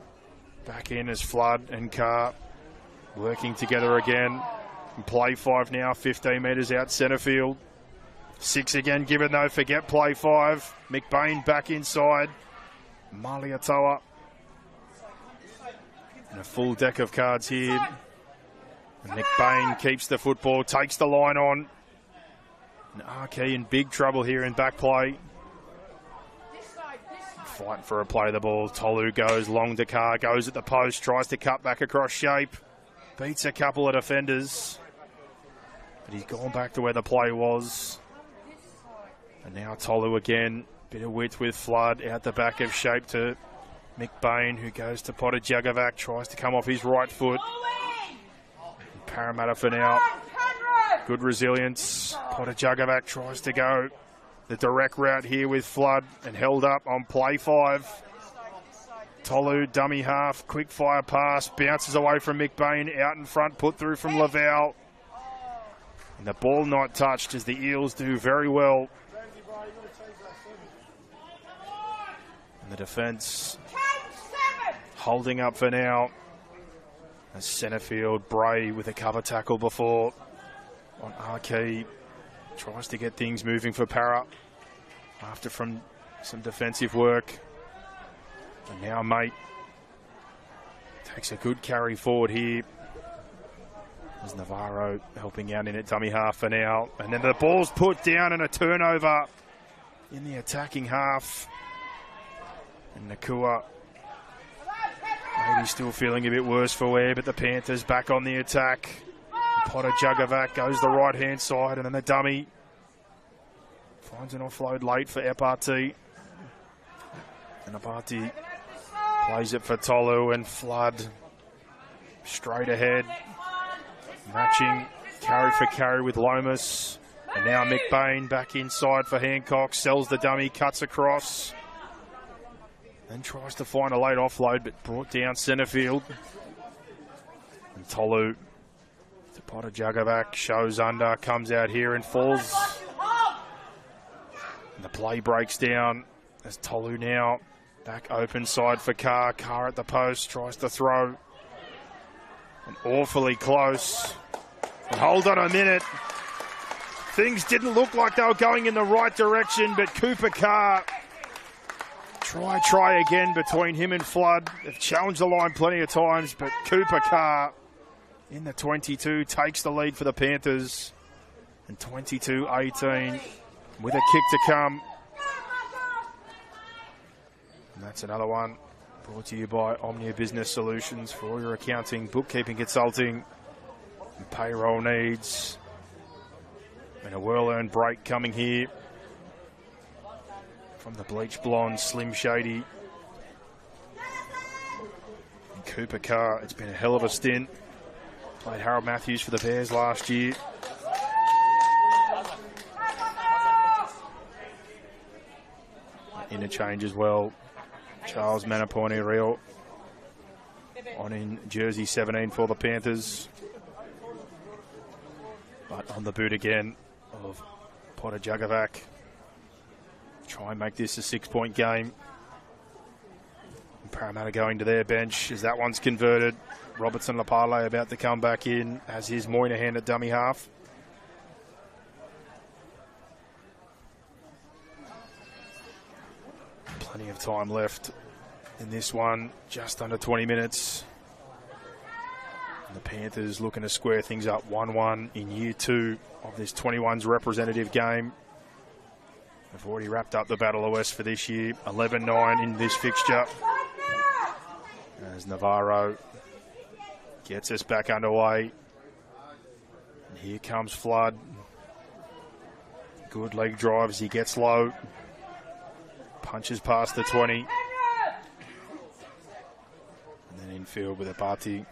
back in as Flood and Carr working together again. And play 5 now, 15 metres out centre field. 6 again given though, forget play 5. McBain back inside. Maliatoa. And a full deck of cards here. And McBain keeps the football, takes the line on. And Arke in big trouble here in back play. Fighting for a play of the ball. Tolu goes long to Carr, goes at the post, tries to cut back across shape. Beats a couple of defenders. But he's gone back to where the play was. And now Tolu again, Bit of width with Flood out the back of shape to McBain, who goes to Potter Jugavac, tries to come off his right foot. Parramatta for now. Good resilience. Potter Jugavac tries to go the direct route here with Flood and held up on play 5. Tolu, dummy half, quick fire pass, bounces away from McBain, out in front, put through from Laval. And the ball not touched, as the Eels do very well. And the defence holding up for now. As centre field, Bray with a cover tackle before on Arkey. Tries to get things moving for Parra after from some defensive work. And now Mate takes a good carry forward here. There's Navarro helping out in it, dummy half for now. And then the ball's put down and a turnover in the attacking half. And Nakua maybe still feeling a bit worse for wear, but the Panthers back on the attack. Potter Jugavac goes the right-hand side, and then the dummy finds an offload late for Epati. And Epati plays it for Tolu, and Flood straight ahead. Matching carry for carry with Lomas. And now McBain back inside for Hancock, sells the dummy, cuts across. Then tries to find a late offload, but brought down centre field. And Tolu to Potter Jugavac, shows under, comes out here and falls. And the play breaks down as Tolu now back open side for Carr. Carr at the post, tries to throw. And awfully close. And hold on a minute. Things didn't look like they were going in the right direction, but Cooper Carr, try again between him and Flood. They've challenged the line plenty of times, but Cooper Carr in the 22 takes the lead for the Panthers. And 22-18 with a kick to come. And that's another one brought to you by Omnia Business Solutions for all your accounting, bookkeeping, consulting, and payroll needs. And a well-earned break coming here from the bleach blonde Slim Shady. And Cooper Carr, it's been a hell of a stint. Played Harold Matthews for the Bears last year. Interchange as well. Charles Manapone Real on in jersey 17 for the Panthers. But on the boot again of Potter Jugavac. Try and make this a 6-point game. And Parramatta going to their bench as that one's converted. Robertson Lapale about to come back in, as is Moynihan at dummy half. Plenty of time left in this one, just under 20 minutes. And the Panthers looking to square things up 1-1 in year 2 of this 21's representative game. They've already wrapped up the Battle of the West for this year, 11-9 in this fixture. As Navarro gets us back underway. And here comes Flood. Good leg drive as he gets low. Punches past the 20. And then infield with Abati.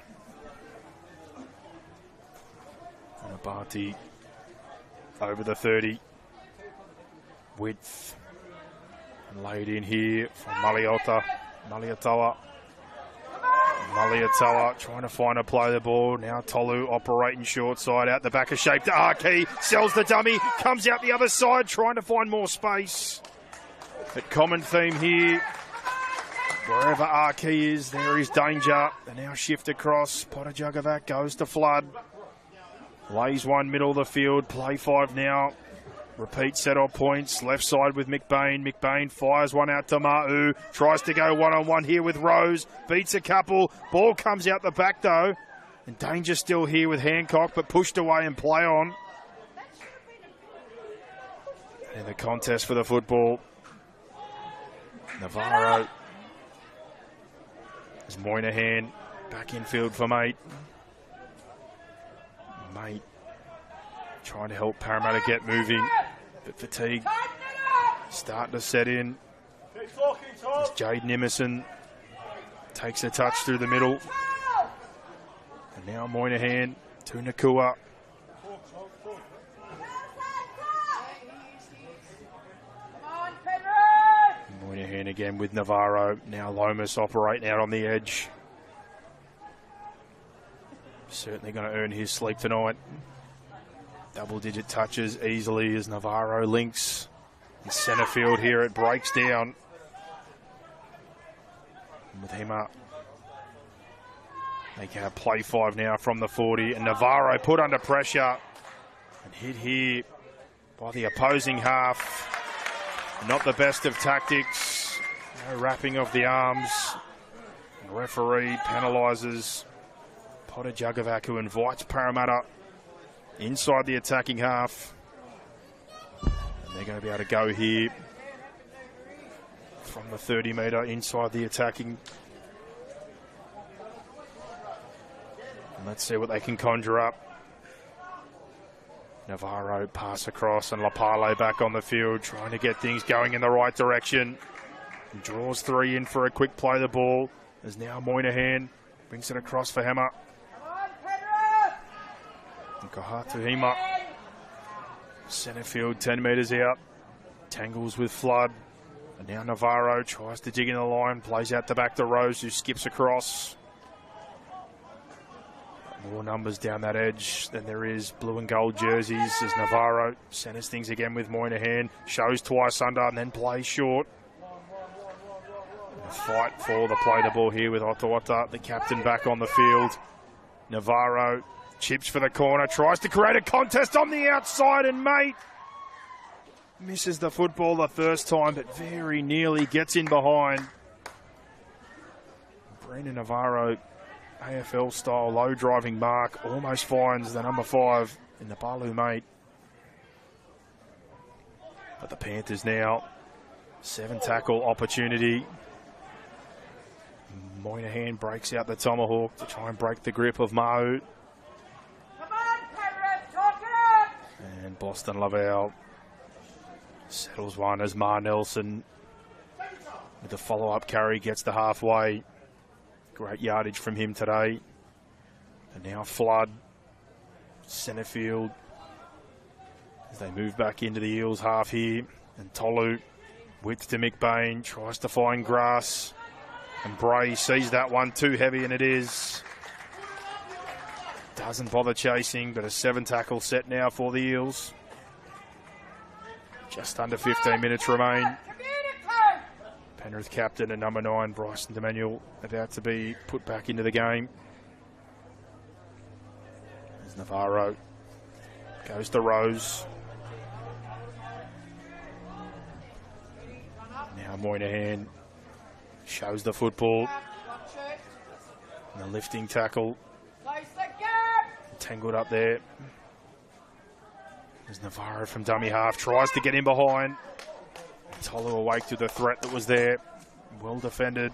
And Abati over the 30. Width. And laid in here from Maliota. Maliatoa. Maliatoa trying to find a play the ball. Now Tolu operating short side out the back of shape to Arkey. Sells the dummy. Comes out the other side trying to find more space. But common theme here, wherever Arkey is, there is danger. They now shift across. Potter Jugavac goes to Flood. Lays one middle of the field. Play 5 now. Repeat set of points. Left side with McBain. McBain fires one out to Ma'u. Tries to go one-on-one here with Rose. Beats a couple. Ball comes out the back though. And danger still here with Hancock, but pushed away and play on. And the contest for the football. Navarro. There's Moynihan back infield for Mate. Mate trying to help Parramatta get moving, but fatigue starting to set in. As Jaden Emerson takes a touch through the middle. And now Moynihan to Nakua. Moynihan again with Navarro. Now Lomas operating out on the edge. Certainly going to earn his sleep tonight. Double-digit touches easily as Navarro links. In centre field here, it breaks down. And with him up, they can have play 5 now from the 40. And Navarro put under pressure and hit here by the opposing half. Not the best of tactics. No wrapping of the arms. The referee penalises Potter Jugavac, who invites Parramatta inside the attacking half. And they're going to be able to go here from the 30-metre inside the attacking. And let's see what they can conjure up. Navarro pass across and Lapale back on the field, trying to get things going in the right direction. He draws 3 in for a quick play the ball. There's now Moynihan, brings it across for Hema. Kohatu Hema. Centre field, 10 metres out. Tangles with Flood. And now Navarro tries to dig in the line, plays out the back to Rose, who skips across. More numbers down that edge than there is blue and gold jerseys as Navarro centres things again with Moynihan. Shows twice under and then plays short. And a fight for the play the ball here with Ottawata, the captain, back on the field. Navarro chips for the corner, tries to create a contest on the outside, and mate misses the football the first time, but very nearly gets in behind. Brendan Navarro, AFL-style low driving mark, almost finds the number 5 in the Balu mate. But the Panthers now, 7 tackle opportunity. Moynihan breaks out the tomahawk to try and break the grip of Mahu. And Boston Lavelle settles one as Ma Nelson, with the follow-up carry, gets to halfway. Great yardage from him today. And now Flood, centre field, as they move back into the Eels half here. And Tolu, width to McBain, tries to find grass. And Bray sees that one too heavy, and it is. Doesn't bother chasing, but a 7 tackle set now for the Eels. Just under 15 minutes remain. Penrith captain and number 9, Bryson Demanuel, about to be put back into the game. As Navarro goes to Rose. Now Moynihan shows the football. And the lifting tackle. Tangled up there. As Navarro from dummy half tries to get in behind. Tolu awake to the threat that was there. Well defended.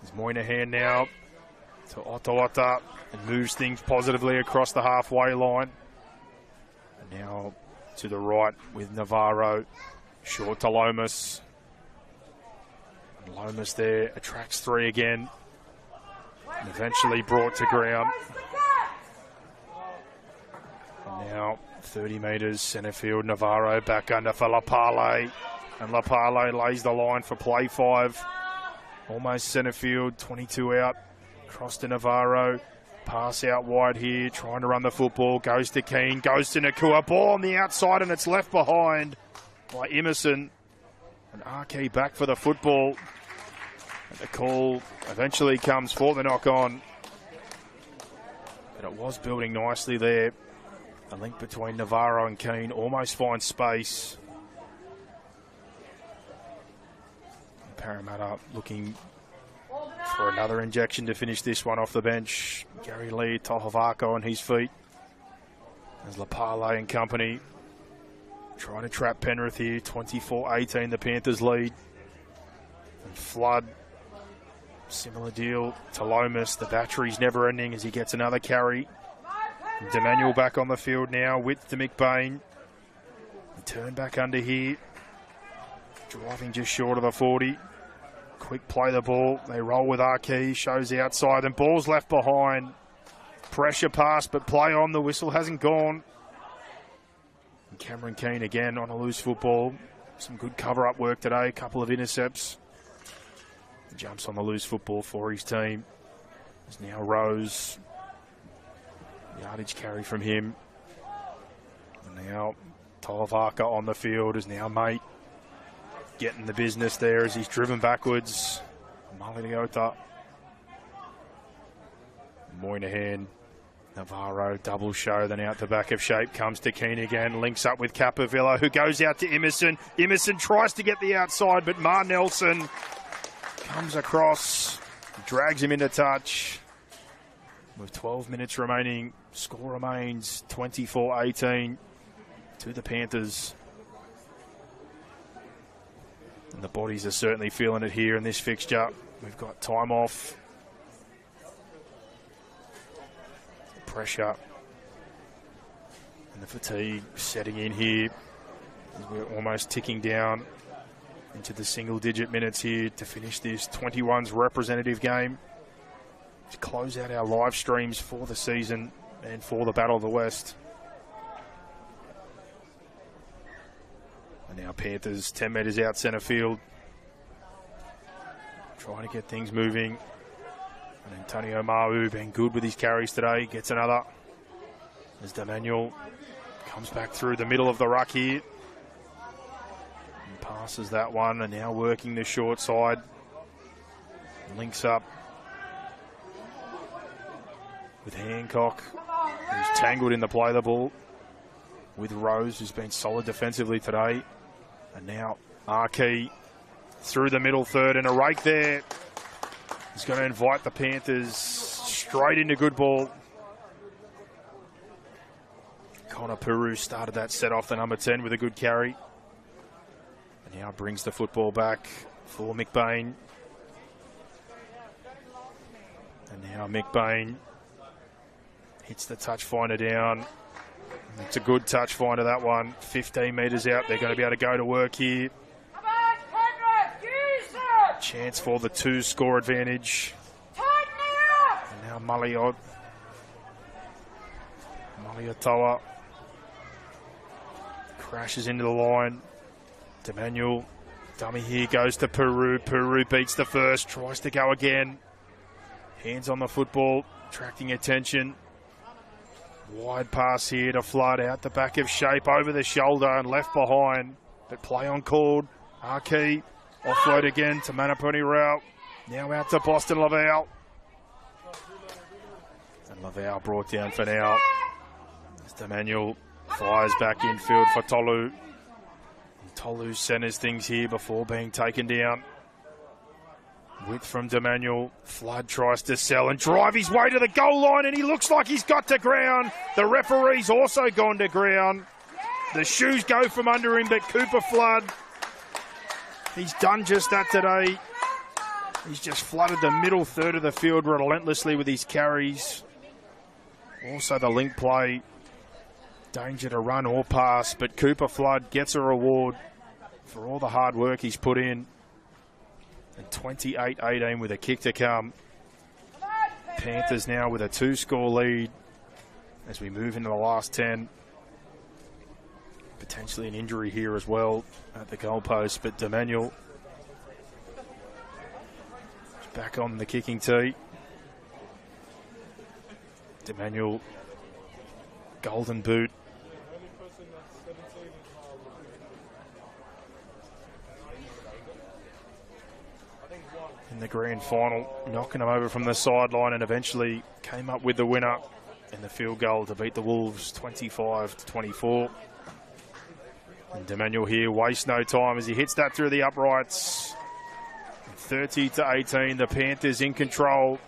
There's Moynihan now to Ottawata and moves things positively across the halfway line. And now to the right with Navarro. Short to Lomas. And Lomas there attracts 3 again. And eventually brought to ground. And now 30 metres centre field. Navarro back under for Lapale. And Lapale lays the line for play 5. Almost centre field, 22 out. Cross to Navarro. Pass out wide here, trying to run the football. Goes to Keane, goes to Nakua. Ball on the outside, and it's left behind by Emerson. And Arke back for the football. And the call eventually comes for the knock-on. But it was building nicely there. The link between Navarro and Keane almost finds space. Parramatta looking for another injection to finish this one off the bench. Gary Lee, Tohovako on his feet. As Lapale and company trying to trap Penrith here. 24-18 the Panthers lead. And Flood, similar deal to Lomas. The battery's never ending as he gets another carry. And Demanuel back on the field now. Width to McBain. And turn back under here. driving just short of the 40. Quick play the ball. They roll with Arkey. Shows the outside. And ball's left behind. Pressure pass, but play on. The whistle hasn't gone. And Cameron Keane again on a loose football. Some good cover-up work today. A couple of intercepts. Jumps on the loose football for his team. There's now Rose. Yardage carry from him. And now Tolavaka on the field is now Mate getting the business there as he's driven backwards. Maliliota. Moynihan. Navarro double show, then out the back of shape, comes to Keane again, links up with Capavilla, who goes out to Emerson. Emerson tries to get the outside, but Mar Nelson comes across, drags him into touch. With 12 minutes remaining, score remains 24-18 to the Panthers. And the bodies are certainly feeling it here in this fixture. We've got time off. Pressure and the fatigue setting in here as we're almost ticking down into the single-digit minutes here to finish this 21's representative game, to close out our live streams for the season and for the Battle of the West. And now Panthers 10 metres out centre field, trying to get things moving. And Antonio Mau being good with his carries today, gets another. As Demanuel comes back through the middle of the ruck here. And passes that one, and now working the short side. Links up with Hancock, who's tangled in the play the ball. With Rose, who's been solid defensively today. And now Arkey through the middle third, and a rake there. He's going to invite the Panthers straight into good ball. Connor Puru started that set off the number 10 with a good carry. And now brings the football back for McBain. And now McBain hits the touch finder down. It's a good touch finder, that one. 15 metres out. They're going to be able to go to work here. Chance for the 2-score advantage. And now Maliotoa crashes into the line. Demanuel, dummy here, goes to Peru. Peru beats the first, tries to go again. Hands on the football, attracting attention. Wide pass here to Flood, out the back of shape, over the shoulder and left behind. But play on called. Arkey. Offload again to Manapuni Rao. Now out to Boston Laval. And Laval brought down for now. As Demanuel fires back infield for Tolu. And Tolu centres things here before being taken down. Width from Demanuel. Flood tries to sell and drive his way to the goal line, and he looks like he's got to ground. The referee's also gone to ground. The shoes go from under him, but Cooper Flood, he's done just that today. He's just flooded the middle third of the field relentlessly with his carries. Also the link play. Danger to run or pass, but Cooper Flood gets a reward for all the hard work he's put in. And 28-18 with a kick to come. Panthers now with a 2-score lead as we move into the last 10. Potentially an injury here as well at the goalpost, but Demanuel is back on the kicking tee. Demanuel, golden boot. In the grand final, knocking him over from the sideline, and eventually came up with the winner in the field goal to beat the Wolves 25-24. And Demanuel here wastes no time as he hits that through the uprights. 30-18, the Panthers in control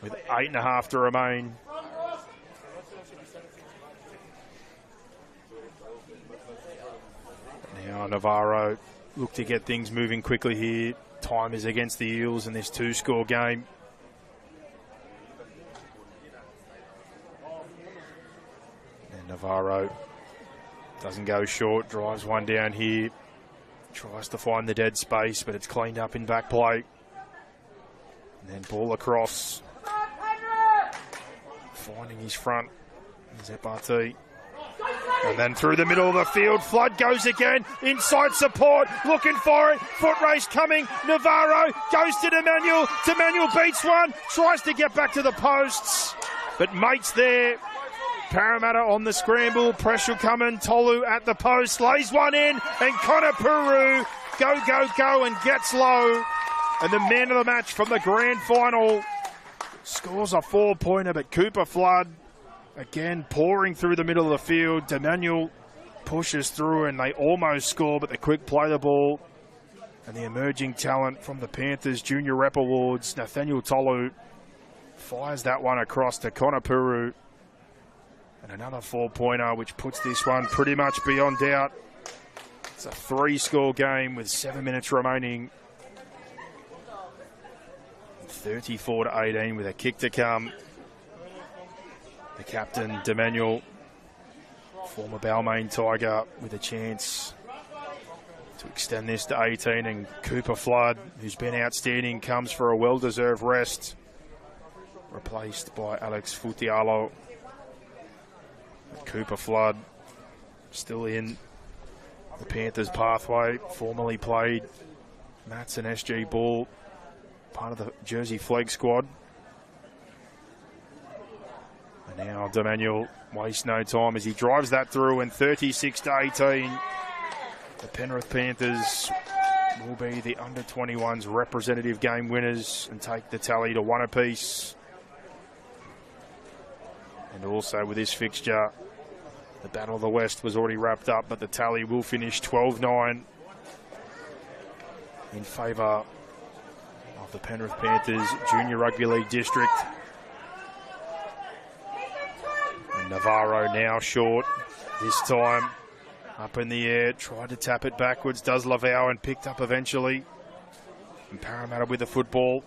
with 8.5 to remain. Now Navarro look to get things moving quickly here. Time is against the Eels in this 2-score game. And Navarro doesn't go short, drives one down here. Tries to find the dead space, but it's cleaned up in back play. And then ball across. Finding his front. Is FRT. And then through the middle of the field, Flood goes again, inside support, looking for it, foot race coming, Navarro goes to Demmanuel, Demmanuel beats one, tries to get back to the posts, but mate's there. Parramatta on the scramble, pressure coming, Tolu at the post, lays one in, and Connor Peru go, and gets low. And the man of the match from the grand final scores a 4-pointer, but Cooper Flood again pouring through the middle of the field. Demmanuel pushes through and they almost score, but the quick play the ball. And the emerging talent from the Panthers Junior Rep Awards, Nathaniel Tolu, fires that one across to Connor Peru. And another 4-pointer, which puts this one pretty much beyond doubt. It's a 3-score game with 7 minutes remaining. 34-18 with a kick to come. The captain, Demmanuel, former Balmain Tiger, with a chance to extend this to 18. And Cooper Flood, who's been outstanding, comes for a well-deserved rest, replaced by Alex Futialo. Cooper Flood still in the Panthers pathway, formerly played Mats and SG ball, part of the Jersey flag squad. And now Demmanuel wastes no time as he drives that through, and 36-18. The Penrith Panthers will be the under-21s representative game winners and take the tally to 1 apiece. And also with this fixture, the Battle of the West was already wrapped up, but the tally will finish 12-9 in favour of the Penrith Panthers Junior Rugby League District. And Navarro now short, this time up in the air, tried to tap it backwards, does Lavau, and picked up eventually. And Parramatta with the football.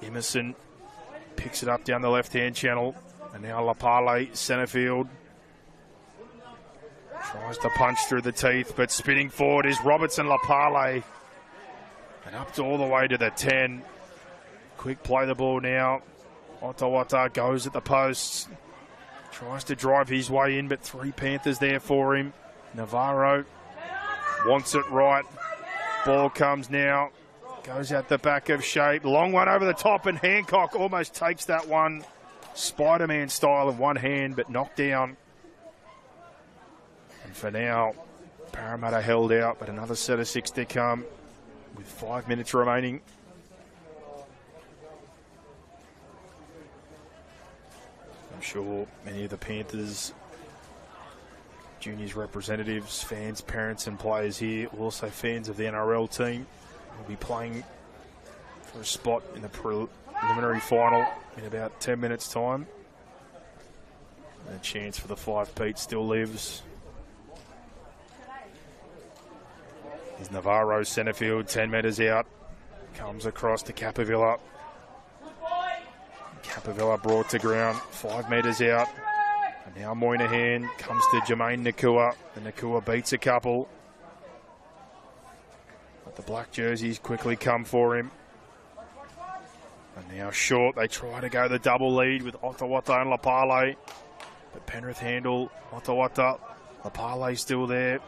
Emerson picks it up down the left-hand channel. And now Lapale, centre field. Tries to punch through the teeth, but spinning forward is Robertson Lapale. And up to all the way to the 10. Quick play the ball now. Ottawata goes at the posts. Tries to drive his way in, but 3 Panthers there for him. Navarro wants it right. Ball comes now. Goes out the back of shape. Long one over the top, and Hancock almost takes that one. Spider-Man style of one hand, but knocked down. And for now, Parramatta held out, but another set of 6 to come with 5 minutes remaining. I'm sure many of the Panthers juniors representatives, fans, parents and players here, also fans of the NRL team, will be playing for a spot in the preliminary final in about 10 minutes time. And a chance for the 5-peat still lives. Is Navarro centre field, 10 metres out, comes across to Capavilla. Capavilla brought to ground, 5 metres out. And now Moynihan comes to Jermaine Nakua. And Nakua beats a couple. But the black jerseys quickly come for him. And now short, they try to go the double lead with Ottawata and Lapale. But Penrith handle Ottawata. Lapale still there.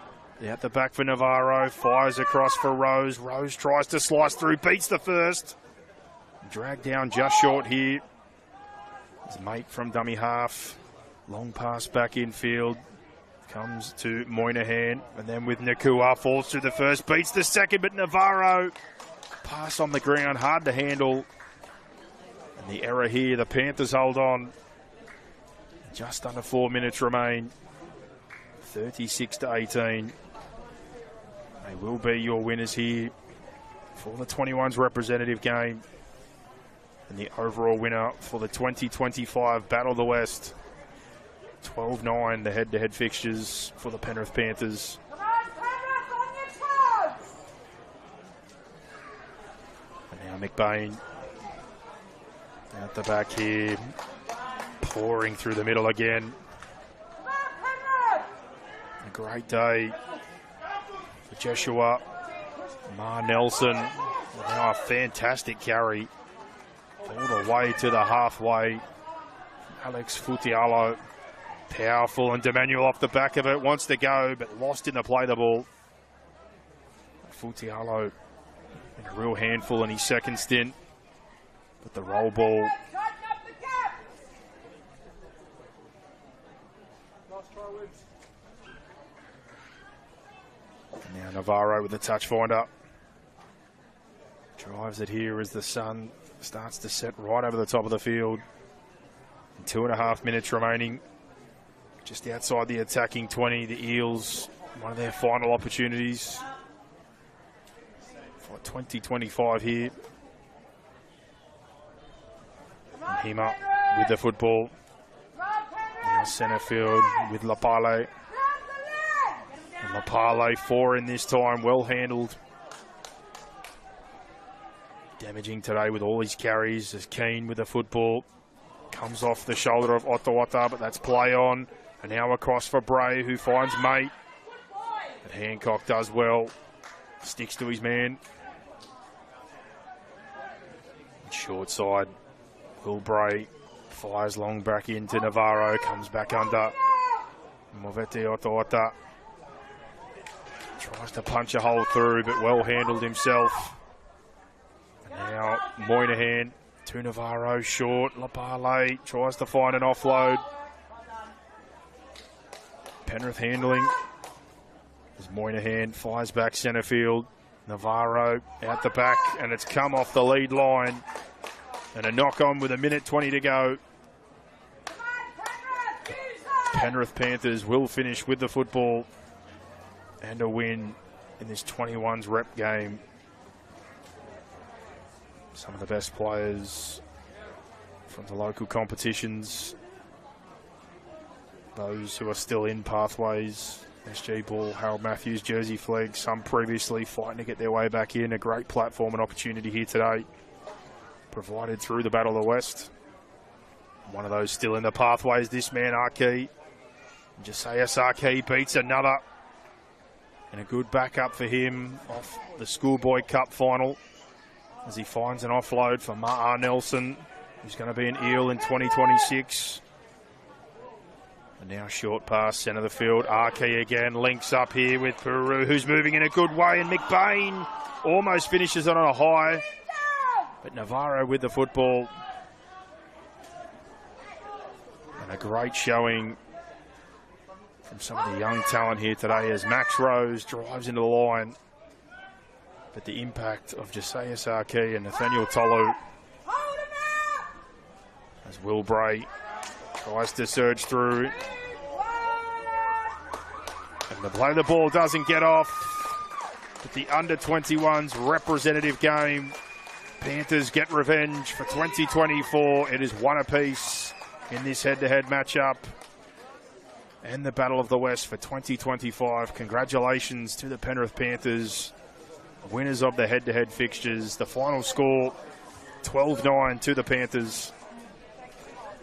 Out the back for Navarro, fires across for Rose. Rose tries to slice through, beats the first. Dragged down just short here. His mate from dummy half. Long pass back infield. Comes to Moynihan, and then with Nakua, falls through the first, beats the second, but Navarro, pass on the ground, hard to handle. And the error here, the Panthers hold on. Just under 4 minutes remain. 36-18. They will be your winners here for the 21's representative game. And the overall winner for the 2025 Battle of the West. 12-9, the head-to-head fixtures for the Penrith Panthers. And now McBain out the back here, pouring through the middle again. A great day for Joshua Ma Nelson, now a fantastic carry all the way to the halfway. Alex Futialo, powerful, and D'Emanuel off the back of it, wants to go, but lost in the play the ball. Futialo in a real handful in his second stint, but the roll ball. Now Navarro with the touch finder. Drives it here as the sun starts to set right over the top of the field. 2.5 minutes remaining. Just outside the attacking 20, the Eels, one of their final opportunities for 2025 here. And Hima with the football. Now centre field with Lapale. And Lapale 4 in this time, well handled. Damaging today with all his carries as Keane with the football. Comes off the shoulder of Ottawata, but that's play on. And now across for Bray, who finds mate. But Hancock does well. Sticks to his man. Short side. Will Bray fires long back into Navarro. Comes back under. Movete Ottawata. Tries to punch a hole through, but well handled himself. And now Moynihan to Navarro, short. Lapale tries to find an offload. Penrith handling as Moynihan fires back centre field. Navarro out the back, and it's come off the lead line. And a knock on with 1:20 to go. Penrith Panthers will finish with the football and a win in this 21s rep game. Some of the best players from the local competitions. Those who are still in pathways. SG Ball, Harold Matthews, Jersey Flag, some previously fighting to get their way back in. A great platform and opportunity here today, provided through the Battle of the West. One of those still in the pathways, this man, Arki. Josias Arki beats another. And a good backup for him off the Schoolboy Cup final as he finds an offload for Ma'a Nelson, who's going to be an Eel in 2026. And now short pass, centre of the field. Arki again links up here with Peru, who's moving in a good way. And McBain almost finishes on a high. But Navarro with the football. And a great showing from some of the young talent here today as Max Rose drives into the line. But the impact of Josias Arki and Nathaniel Tolu as Will Bray tries to surge through. And the play the ball doesn't get off. But the under-21s representative game. Panthers get revenge for 2024. It is one apiece in this head-to-head matchup. And the Battle of the West for 2025. Congratulations to the Penrith Panthers, winners of the head-to-head fixtures. The final score, 12-9 to the Panthers.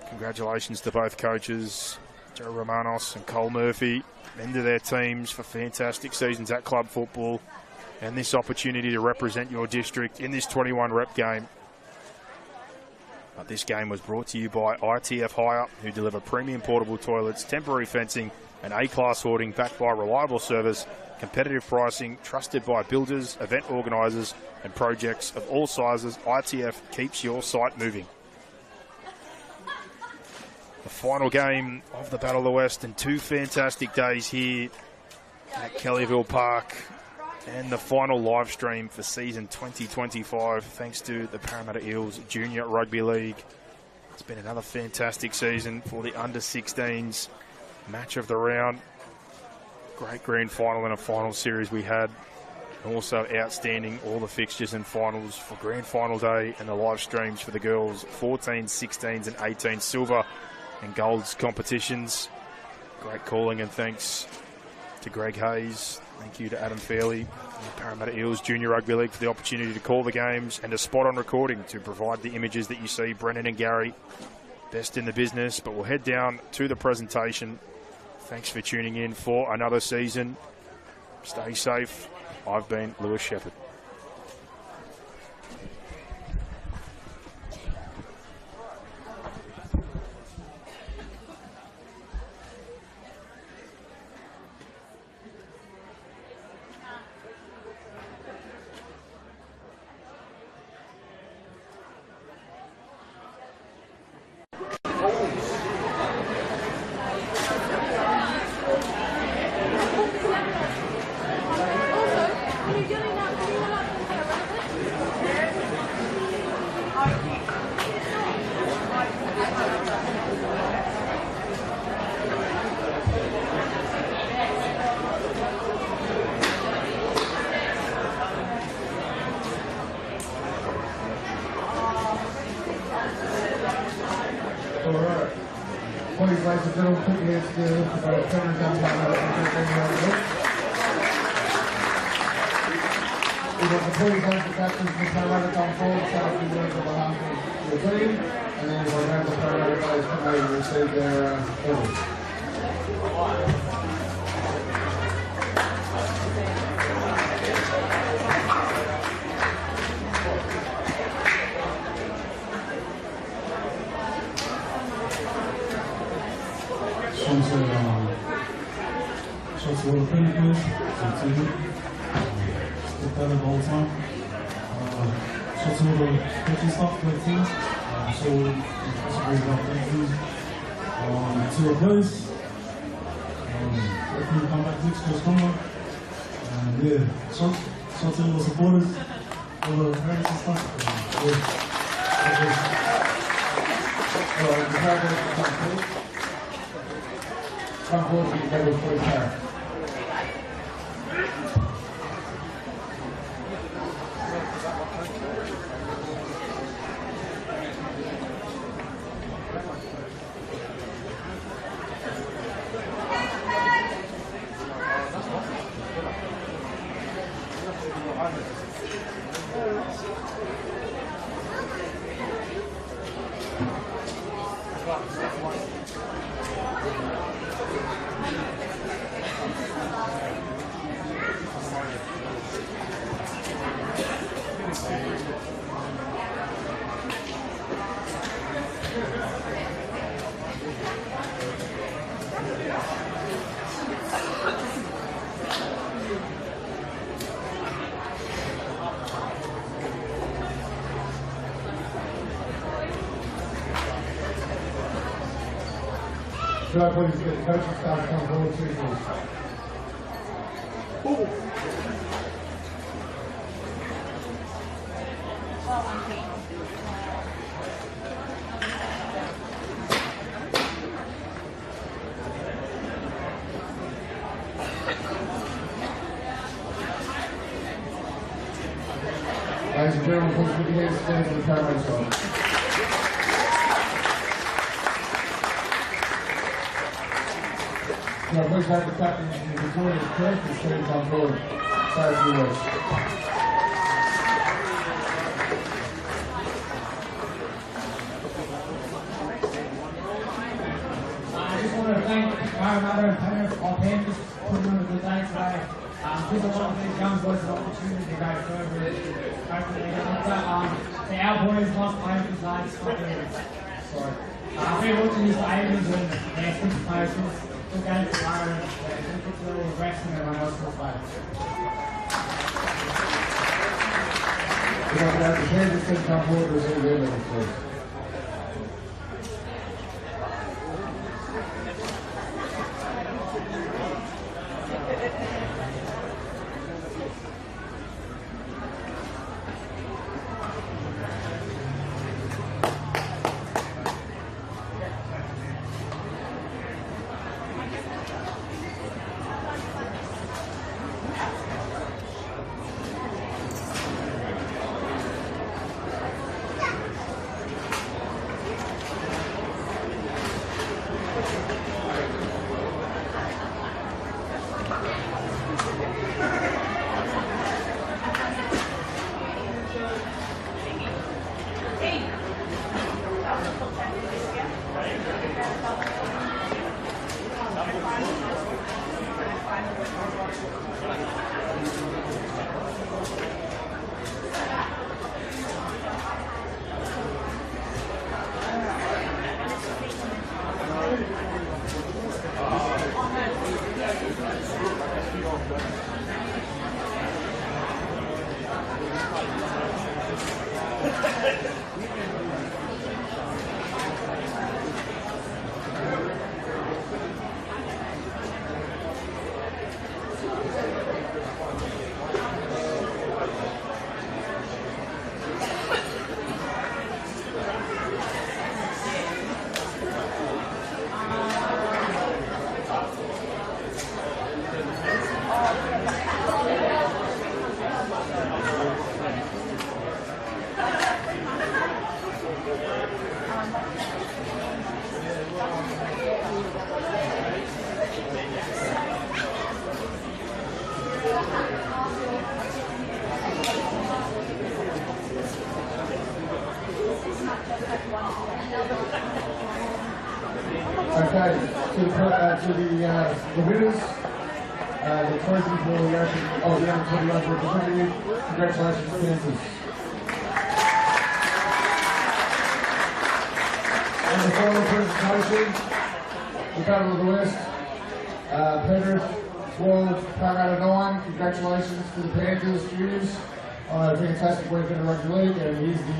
Congratulations to both coaches, Joe Romanos and Cole Murphy, and to their teams for fantastic seasons at club football and this opportunity to represent your district in this 21 rep game. This game was brought to you by ITF Hire, who deliver premium portable toilets, temporary fencing and A-class hoarding backed by reliable service, competitive pricing, trusted by builders, event organisers and projects of all sizes. ITF keeps your site moving. The final game of the Battle of the West, and 2 fantastic days here at Kellyville Park, and the final live stream for season 2025 thanks to the Parramatta Eels Junior Rugby League. It's been another fantastic season for the under-16s. Match of the round. Great grand final and a final series we had. And also outstanding all the fixtures and finals for grand final day and the live streams for the girls 14, 16s and 18 silver and golds competitions. Great calling, and thanks to Greg Hayes. Thank you to Adam Fairley and Parramatta Eels Junior Rugby League for the opportunity to call the games and to spot on recording to provide the images that you see. Brennan and Gary, best in the business, but we'll head down to the presentation. Thanks for tuning in for another season. Stay safe. I've been Lewis Shepherd. put your hands together for our Penrith downtown. We got the 45 captains from PARRAMATTA on forward, so if you work on behalf of your team, and then we'll have the PARRAMATTA guys come over and receive their orders. Shots for the PENRITH, so two. Get better the whole time. Shots for the coaching staff, great teams. So possibly about things. To replace. Hopefully come back next year stronger. Yeah, shots to all the supporters, all the parents and stuff. Alright, the PARRAMATTA come forward to the table for the pair. Could I please get the coaching staff to come forward too, please? Ladies and gentlemen, please put your hands together for the PARRAMATTA side. So please have the captain in the Victoria's Church and students on board. Say a few words. I just want to thank PARRAMATTA and PENRITH on hand just putting on a good day today. Gives a lot of these young boys an opportunity to go further and hopefully they get looked at. The our boys lost players today, it's not really sorry. I've been watching these Asians and their six players. Good game tomorrow, and it's a little rest and everyone else will play. We're going to have the Kansas City come forward to receive their level, please. the winners. The trophy for the under-21 representative. Congratulations, Kansas. And the final presentation, the Battle of the West. Penrith 12, Parramatta 9. Congratulations to the Panthers juniors on a fantastic weekend of rugby league, and here's the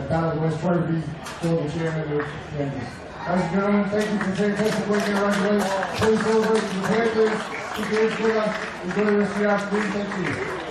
Battle of the West trophy for the chairman of Kansas. Ladies and gentlemen, thank you for a fantastic weekend of rugby league. Please celebrate the Panthers. Keep your heads together. Enjoy the rest of the afternoon. Thank you.